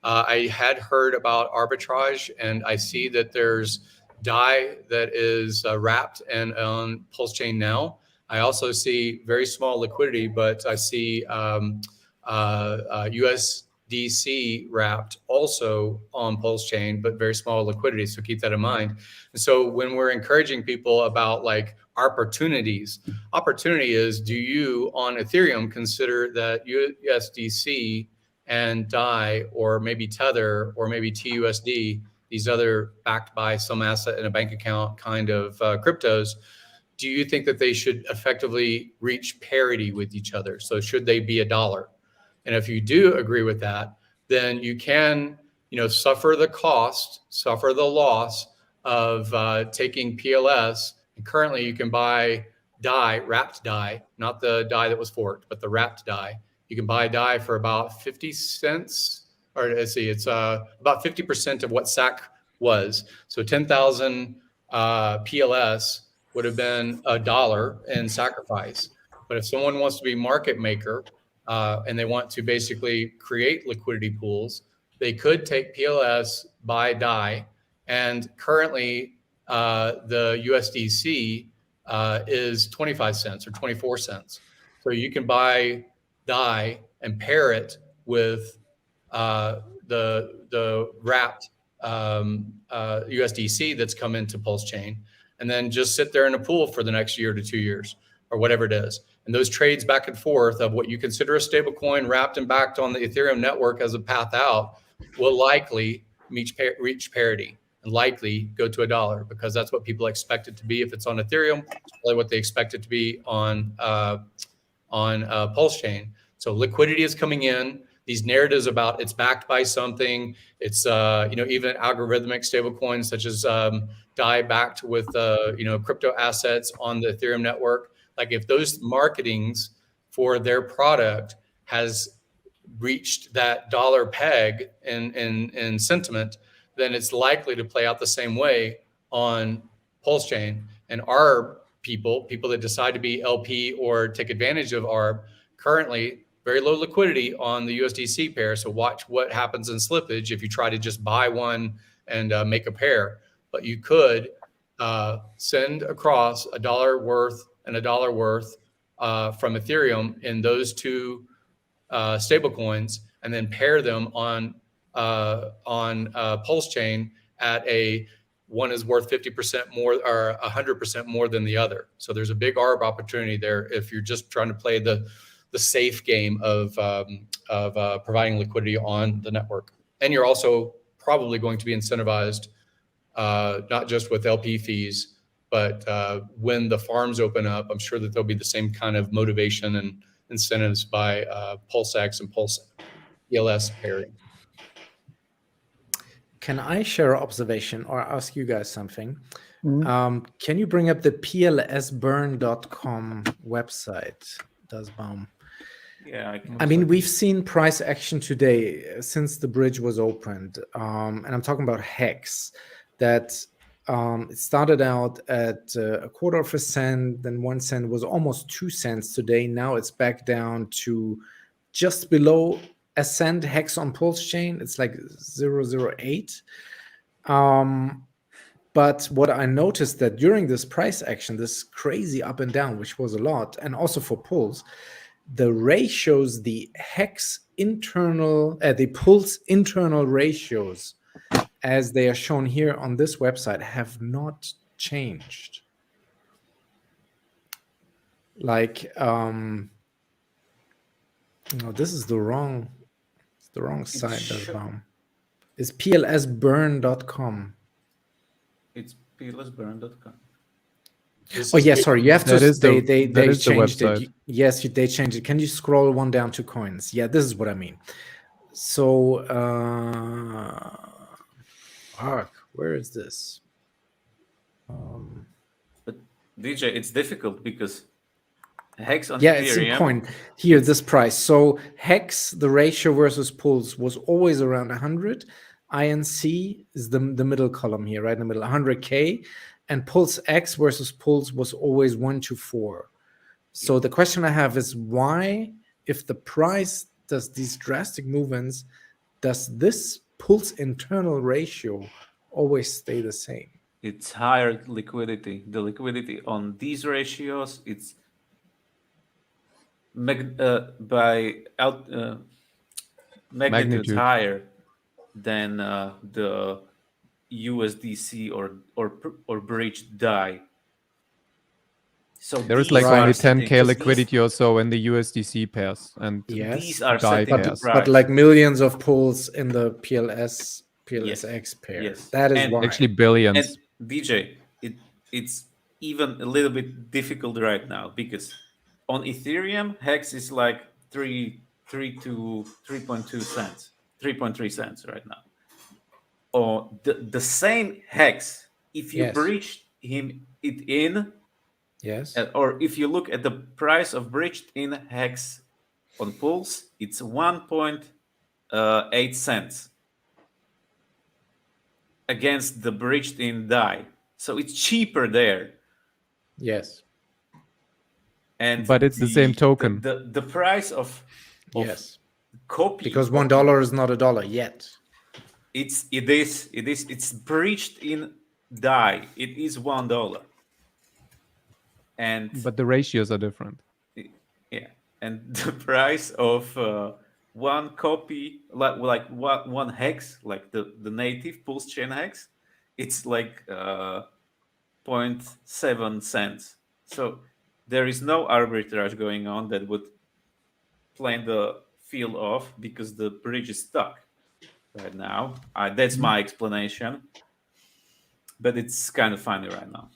I had heard about arbitrage, and I see that there's DAI that is wrapped and on Pulse Chain now. I also see very small liquidity, but I see USDC wrapped also on Pulse Chain, but very small liquidity. So keep that in mind. And so when we're encouraging people about opportunity is, do you on Ethereum consider that USDC and DAI, or maybe Tether, or maybe TUSD, these other backed by some asset in a bank account kind of cryptos, do you think that they should effectively reach parity with each other? So should they be $1? And if you do agree with that, then you can, suffer the cost, suffer the loss of taking PLS. And currently you can buy DAI, wrapped DAI, not the DAI that was forked, but the wrapped DAI. You can buy DAI for about 50 cents, or let's see, it's about 50% of what SAC was. So 10,000 PLS would have been $1 in sacrifice. But if someone wants to be market maker and they want to basically create liquidity pools, they could take PLS, buy DAI, and currently the USDC is 25 cents or 24 cents. So you can buy DAI and pair it with the wrapped USDC that's come into Pulse Chain, and then just sit there in a pool for the next year to 2 years or whatever it is. And those trades back and forth of what you consider a stable coin wrapped and backed on the Ethereum network as a path out will likely reach parity and likely go to $1, because that's what people expect it to be. If it's on Ethereum, it's probably what they expect it to be on Pulse Chain. So liquidity is coming in. These narratives about it's backed by something. It's even algorithmic stablecoins such as DAI backed with crypto assets on the Ethereum network. Like if those marketings for their product has reached that dollar peg in sentiment, then it's likely to play out the same way on Pulse Chain. And our people that decide to be LP or take advantage of ARB, currently very low liquidity on the USDC pair. So watch what happens in slippage if you try to just buy one and make a pair. But you could send across $1 worth and $1 worth from Ethereum in those two stable coins, and then pair them on Pulse Chain at one is worth 50% more or 100% more than the other. So there's a big ARB opportunity there if you're just trying to play the safe game of providing liquidity on the network. And you're also probably going to be incentivized, not just with LP fees, but when the farms open up, I'm sure that there'll be the same kind of motivation and incentives by PulseX and PLS pairing. Can I share an observation or ask you guys something? Mhm. Can you bring up the plsburn.com website, Das Baum? Yeah, I mean, we've seen price action today since the bridge was opened, and I'm talking about Hex. That it started out at a quarter of a cent, then 1 cent, was almost 2 cents today. Now it's back down to just below a cent. Hex on Pulse Chain, it's like 0.008. But what I noticed that during this price action, this crazy up and down, which was a lot, and also for Pulse, the ratios, the Hex internal, the Pulse internal ratios, as they are shown here on this website, have not changed. Like, no, this is the wrong site. It's plsburn.com. It's plsburn.com. Oh yeah, sorry. You have to. They changed the it. Yes, they changed it. Can you scroll one down to coins? Yeah, this is what I mean. So, fuck, where is this? But DJ, it's difficult because Hex on Yeah, Ethereum. it's in coin. Here, this price. So Hex, the ratio versus Pulse was always around 100. INC is the middle column here, right in the middle, 100K. And Pulse X versus Pulse was always 1-4. So the question I have is why, if the price does these drastic movements, does this Pulse internal ratio always stay the same? It's higher liquidity. The liquidity on these ratios, it's magnitudes higher than the USDC or breached DAI. So there is like only 10K liquidity or so in the USDC pairs, and these are DAI setting pairs. the price. But like millions of pools in the PLSX pair. Yes. That is why. Actually billions. And DJ, it's even a little bit difficult right now because on Ethereum, Hex is like 3 to 3.2 cents, 3.3 cents right now. Or the same Hex, if you breach it in, or if you look at the price of breached in Hex on Pulse, it's 1.8 cents against the breached in DAI. So it's cheaper there. Yes. But it's the same token. The price of copy, because $1 is not $1 yet. It's breached in DAI. It is $1. But the ratios are different. Yeah, and the price of one copy, like one hex, like the native Pulse chain hex, it's like 0.7 cents. So there is no arbitrage going on that would plane the field off because the bridge is stuck right now. That's my explanation. But it's kind of funny right now.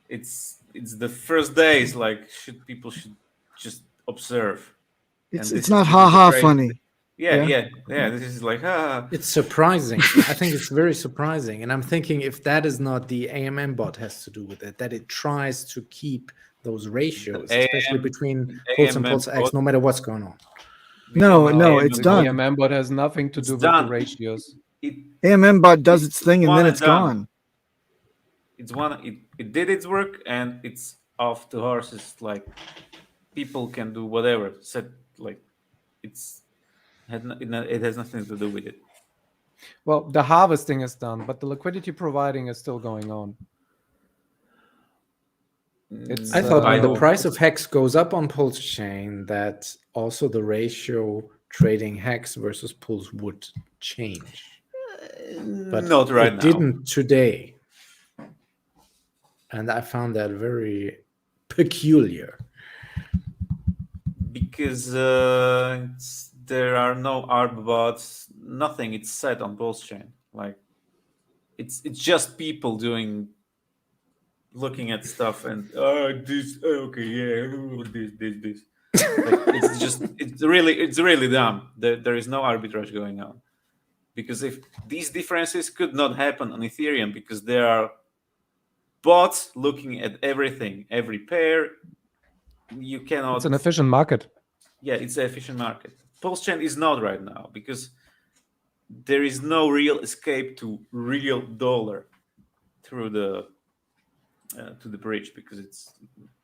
It's the first days. Like people should just observe. It's not haha funny. Yeah. This is like It's surprising. I think it's very surprising, and I'm thinking if that is not the AMM bot has to do with it, that it tries to keep those ratios, especially between Pulse and Pulse X, no matter what's going on. No, it's done. AMM bot has nothing to do with the ratios. AMM bot does its thing and then it's gone. It did its work and it's off the horses. Like people can do whatever. Like it has nothing to do with it. Well, the harvesting is done, but the liquidity providing is still going on. I thought when the price of Hex goes up on Pulse chain, that also the ratio trading Hex versus Pulse would change. But not right now. It didn't today. And I found that very peculiar. Because there are no ARB bots, nothing. It's set on Pulse chain. Like it's just people looking at stuff and this this. Like, it's really dumb. There is no arbitrage going on. Because if these differences could not happen on Ethereum, because there are bots looking at everything, every pair, you cannot. It's an efficient market. Yeah, it's an efficient market. Pulse chain is not right now because there is no real escape to real dollar through the to the bridge because it's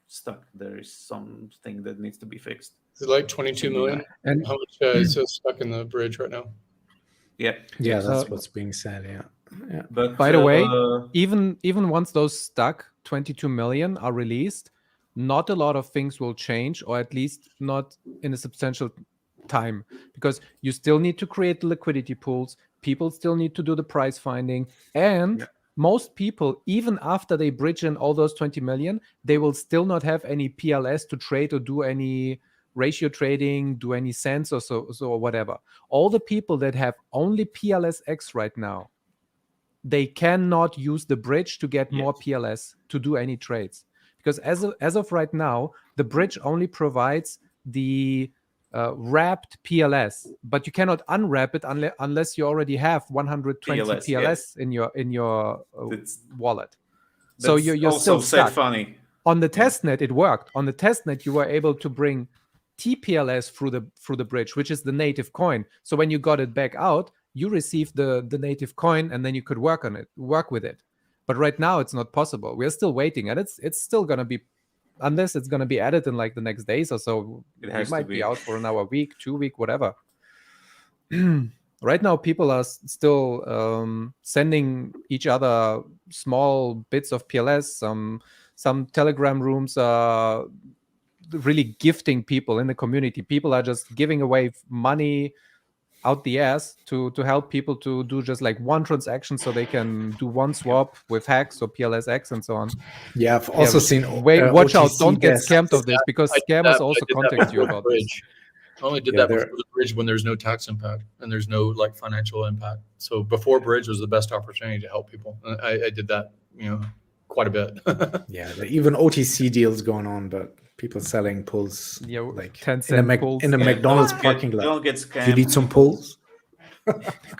stuck. There is something that needs to be fixed. Is it like 22 million? And How much is stuck in the bridge right now? Yeah. Yeah, that's what's being said. Yeah. But by the way, even once those stuck 22 million are released, not a lot of things will change, or at least not in a substantial time, because you still need to create the liquidity pools. People still need to do the price finding, and most people, even after they bridge in all those 20 million, they will still not have any PLS to trade or do any ratio trading, do any cents or so or whatever. All the people that have only PLSX right now, they cannot use the bridge to get more PLS to do any trades, because as of right now, the bridge only provides the wrapped PLS, but you cannot unwrap it unless you already have 120 PLS in your wallet. So you're also still stuck. funny. On the testnet, it worked. On the testnet, you were able to bring TPLS through the bridge, which is the native coin. So when you got it back out, you received the native coin, and then you could work with it. But right now, it's not possible. We're still waiting, and it's still gonna be, unless it's gonna be added in like the next days or so. It might be out for another week, 2 week, whatever. Right now, people are still sending each other small bits of PLS. Some Telegram rooms are really gifting people in the community. People are just giving away money out the ass to help people to do just like one transaction, so they can do one swap with Hex or PLSX and so on. Yeah, I've also seen. Watch out! OTC Don't get desks. scammed of this, because scammers also contact you about this. I only did that before the bridge when there's no tax impact and there's no like financial impact. So before bridge was the best opportunity to help people. I did that, quite a bit. Yeah, even OTC deals going on, but people selling pulls like 10 cent pulls in the McDonald's parking lot. Don't get scammed. You need some pulls.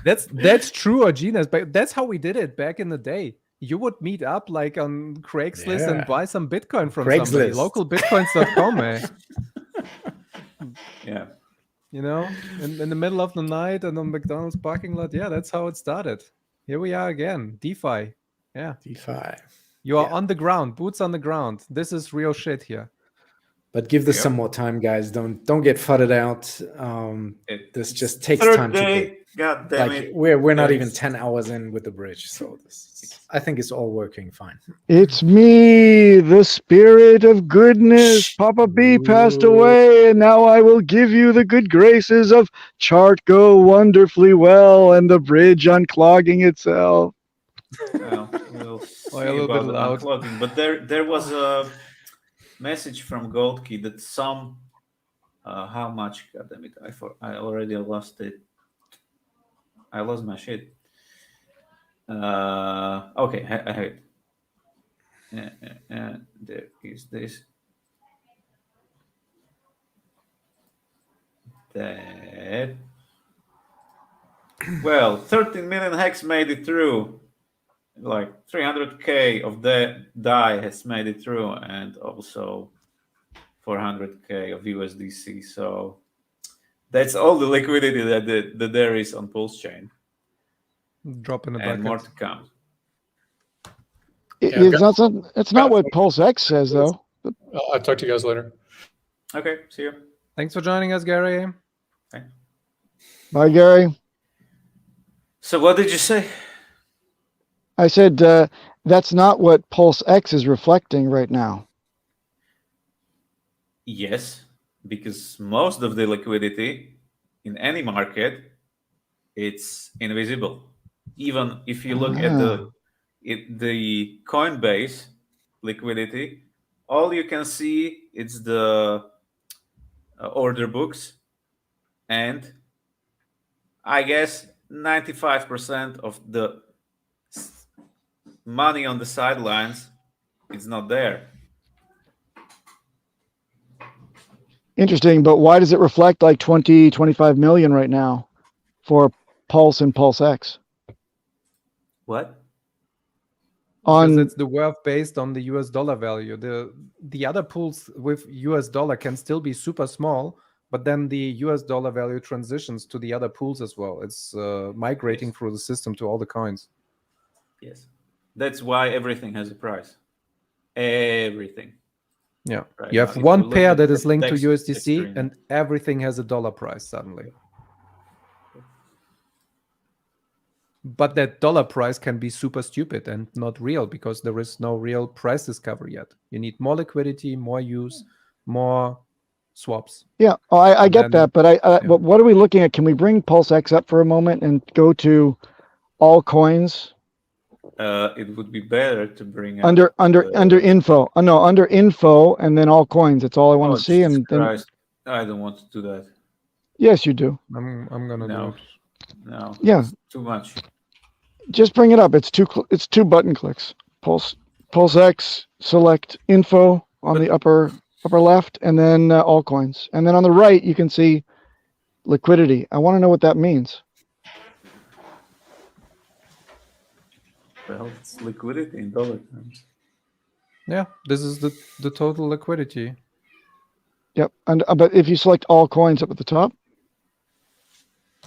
That's true, Arginas, but that's how we did it back in the day. You would meet up like on Craigslist and buy some Bitcoin from somebody. Localbitcoins.com, man. Yeah. In the middle of the night and on McDonald's parking lot. Yeah, that's how it started. Here we are again. DeFi. Yeah. DeFi. You are on the ground, boots on the ground. This is real shit here. But give this some more time, guys. Don't get fudded out. This just takes time to get. God damn it. We're not even 10 hours in with the bridge, so I think it's all working fine. It's me, the spirit of goodness. Papa B passed away, and now I will give you the good graces of chart go wonderfully well and the bridge unclogging itself. Well, we'll see a little about bit the loud. unclogging. But there was a message from Goldkey that some how much? God damn it! I already lost it. I lost my shit. Okay, I have it. There is this. That. Well, 13 million hex made it through. Like 300k of the DAI has made it through, and also 400k of USDC. So that's all the liquidity that there is on Pulse Chain. Drop in the and bucket. more to come. It's not what Pulse X says, though. I'll talk to you guys later. Okay, see you. Thanks for joining us, Gary. Thanks. Bye, Gary. So what did you say? I said that's not what Pulse X is reflecting right now. Yes, because most of the liquidity in any market, it's invisible. Even if you look at the Coinbase liquidity, all you can see is the order books, and I guess 95% of the money on the sidelines is not there. Interesting, but why does it reflect like 20, 25 million right now for Pulse and Pulse X? What? Because it's the worth based on the US dollar value. The other pools with US dollar can still be super small, but then the US dollar value transitions to the other pools as well. It's migrating through the system to all the coins. Yes. That's why everything has a price. Everything. Yeah. Right You now, have if one you look pair at that the is linked to text USDC screen. and everything has a dollar price suddenly. But that dollar price can be super stupid and not real because there is no real price discovery yet. You need more liquidity, more use, more swaps. Yeah, I And get then- that, but but what are we looking at? Can we bring Pulse X up for a moment and go to all coins It would be better to bring under info? No, under info and then all coins. That's all I want to see. Jesus And then Christ. I don't want to do that. yes, you do. I'm gonna do No. it. No. Yeah. It's too much. Just bring it up. It's two button clicks. Pulse X, select info on the upper left, and then all coins. And then on the right, you can see liquidity. I want to know what that means. Well, it's liquidity in dollar terms. Yeah, this is the total liquidity. Yep. And but if you select all coins up at the top,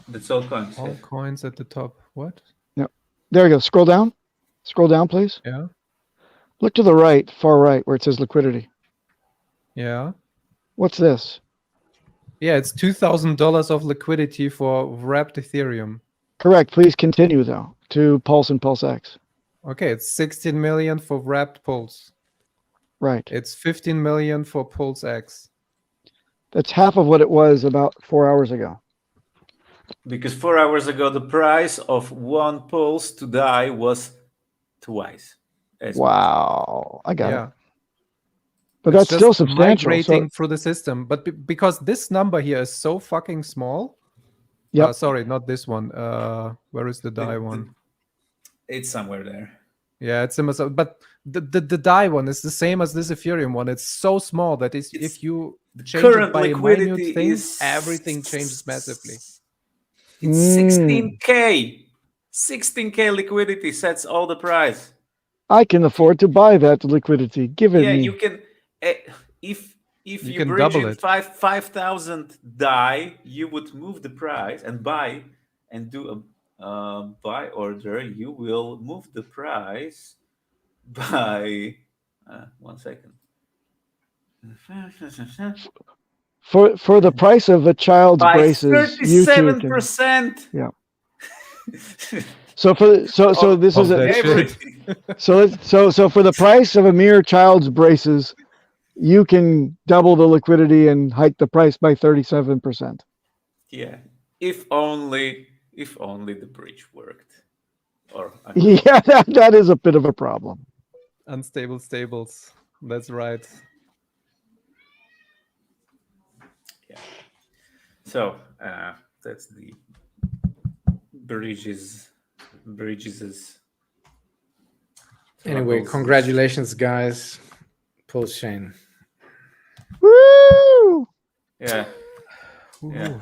That's all coins. All coins at the top. What? there you go. Scroll down. Scroll down, please. Yeah. Look to the right, far right, where it says liquidity. Yeah. What's this? Yeah, it's $2,000 of liquidity for wrapped Ethereum. Correct. Please continue though to Pulse and Pulse X. Okay, it's 16 million for wrapped Pulse. Right. It's 15 million for Pulse X. That's half of what it was about 4 hours ago. Because 4 hours ago, the price of one pulse to die was twice. as much. Wow. I got Yeah. it. But It's that's still just substantial. migrating through the system, but because this number here is so fucking small. Yep. Sorry, not this one. Where is the die one? It's somewhere there. Yeah, it's similar. But the die one is the same as this Ethereum one. It's so small that if you change Current it by a liquidity minute thing, is everything changes massively. It's 16K. 16K liquidity sets all the price. I can afford to buy that liquidity. Give it Yeah, me. you can. If You you can bring double in it. 5,000 die, you would move the price and buy and do a buy order. You will move the price by 1 second. For the price of a child's By braces, you two can. 37%. Yeah. So this is that shit. Everything. so for the price of a mere child's braces, you can double the liquidity and hike the price by 37%. Yeah, if only the bridge worked. Or Yeah, that is a bit of a problem. Unstable stables. That's right. yeah. So that's the bridges. Anyway, troubles. congratulations, guys. Pulse chain. Woo! Yeah. Yeah. Ooh.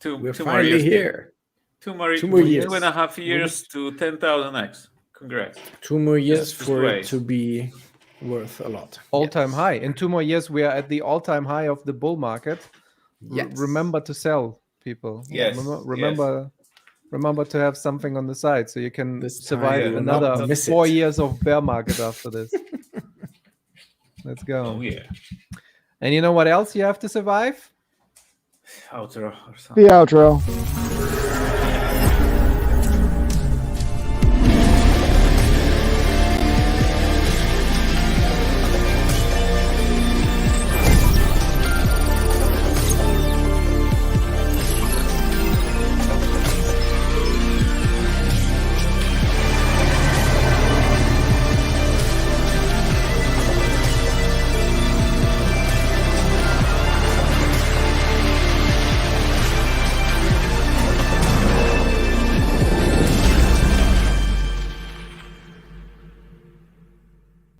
Two We're more finally years. here. Two more Two more years. 2.5 years to 10,000x. Congrats. 2 more years Just for wait. it to be worth a lot. All-time Yes. high. In 2 more years, we are at the all-time high of the bull market. Yes. Remember to sell, people. Yes, Remember to have something on the side so you can This time survive you will not another miss 4 it. years of bear market after this. Let's go. Oh yeah. And you know what else you have to survive? Outro or something. The outro.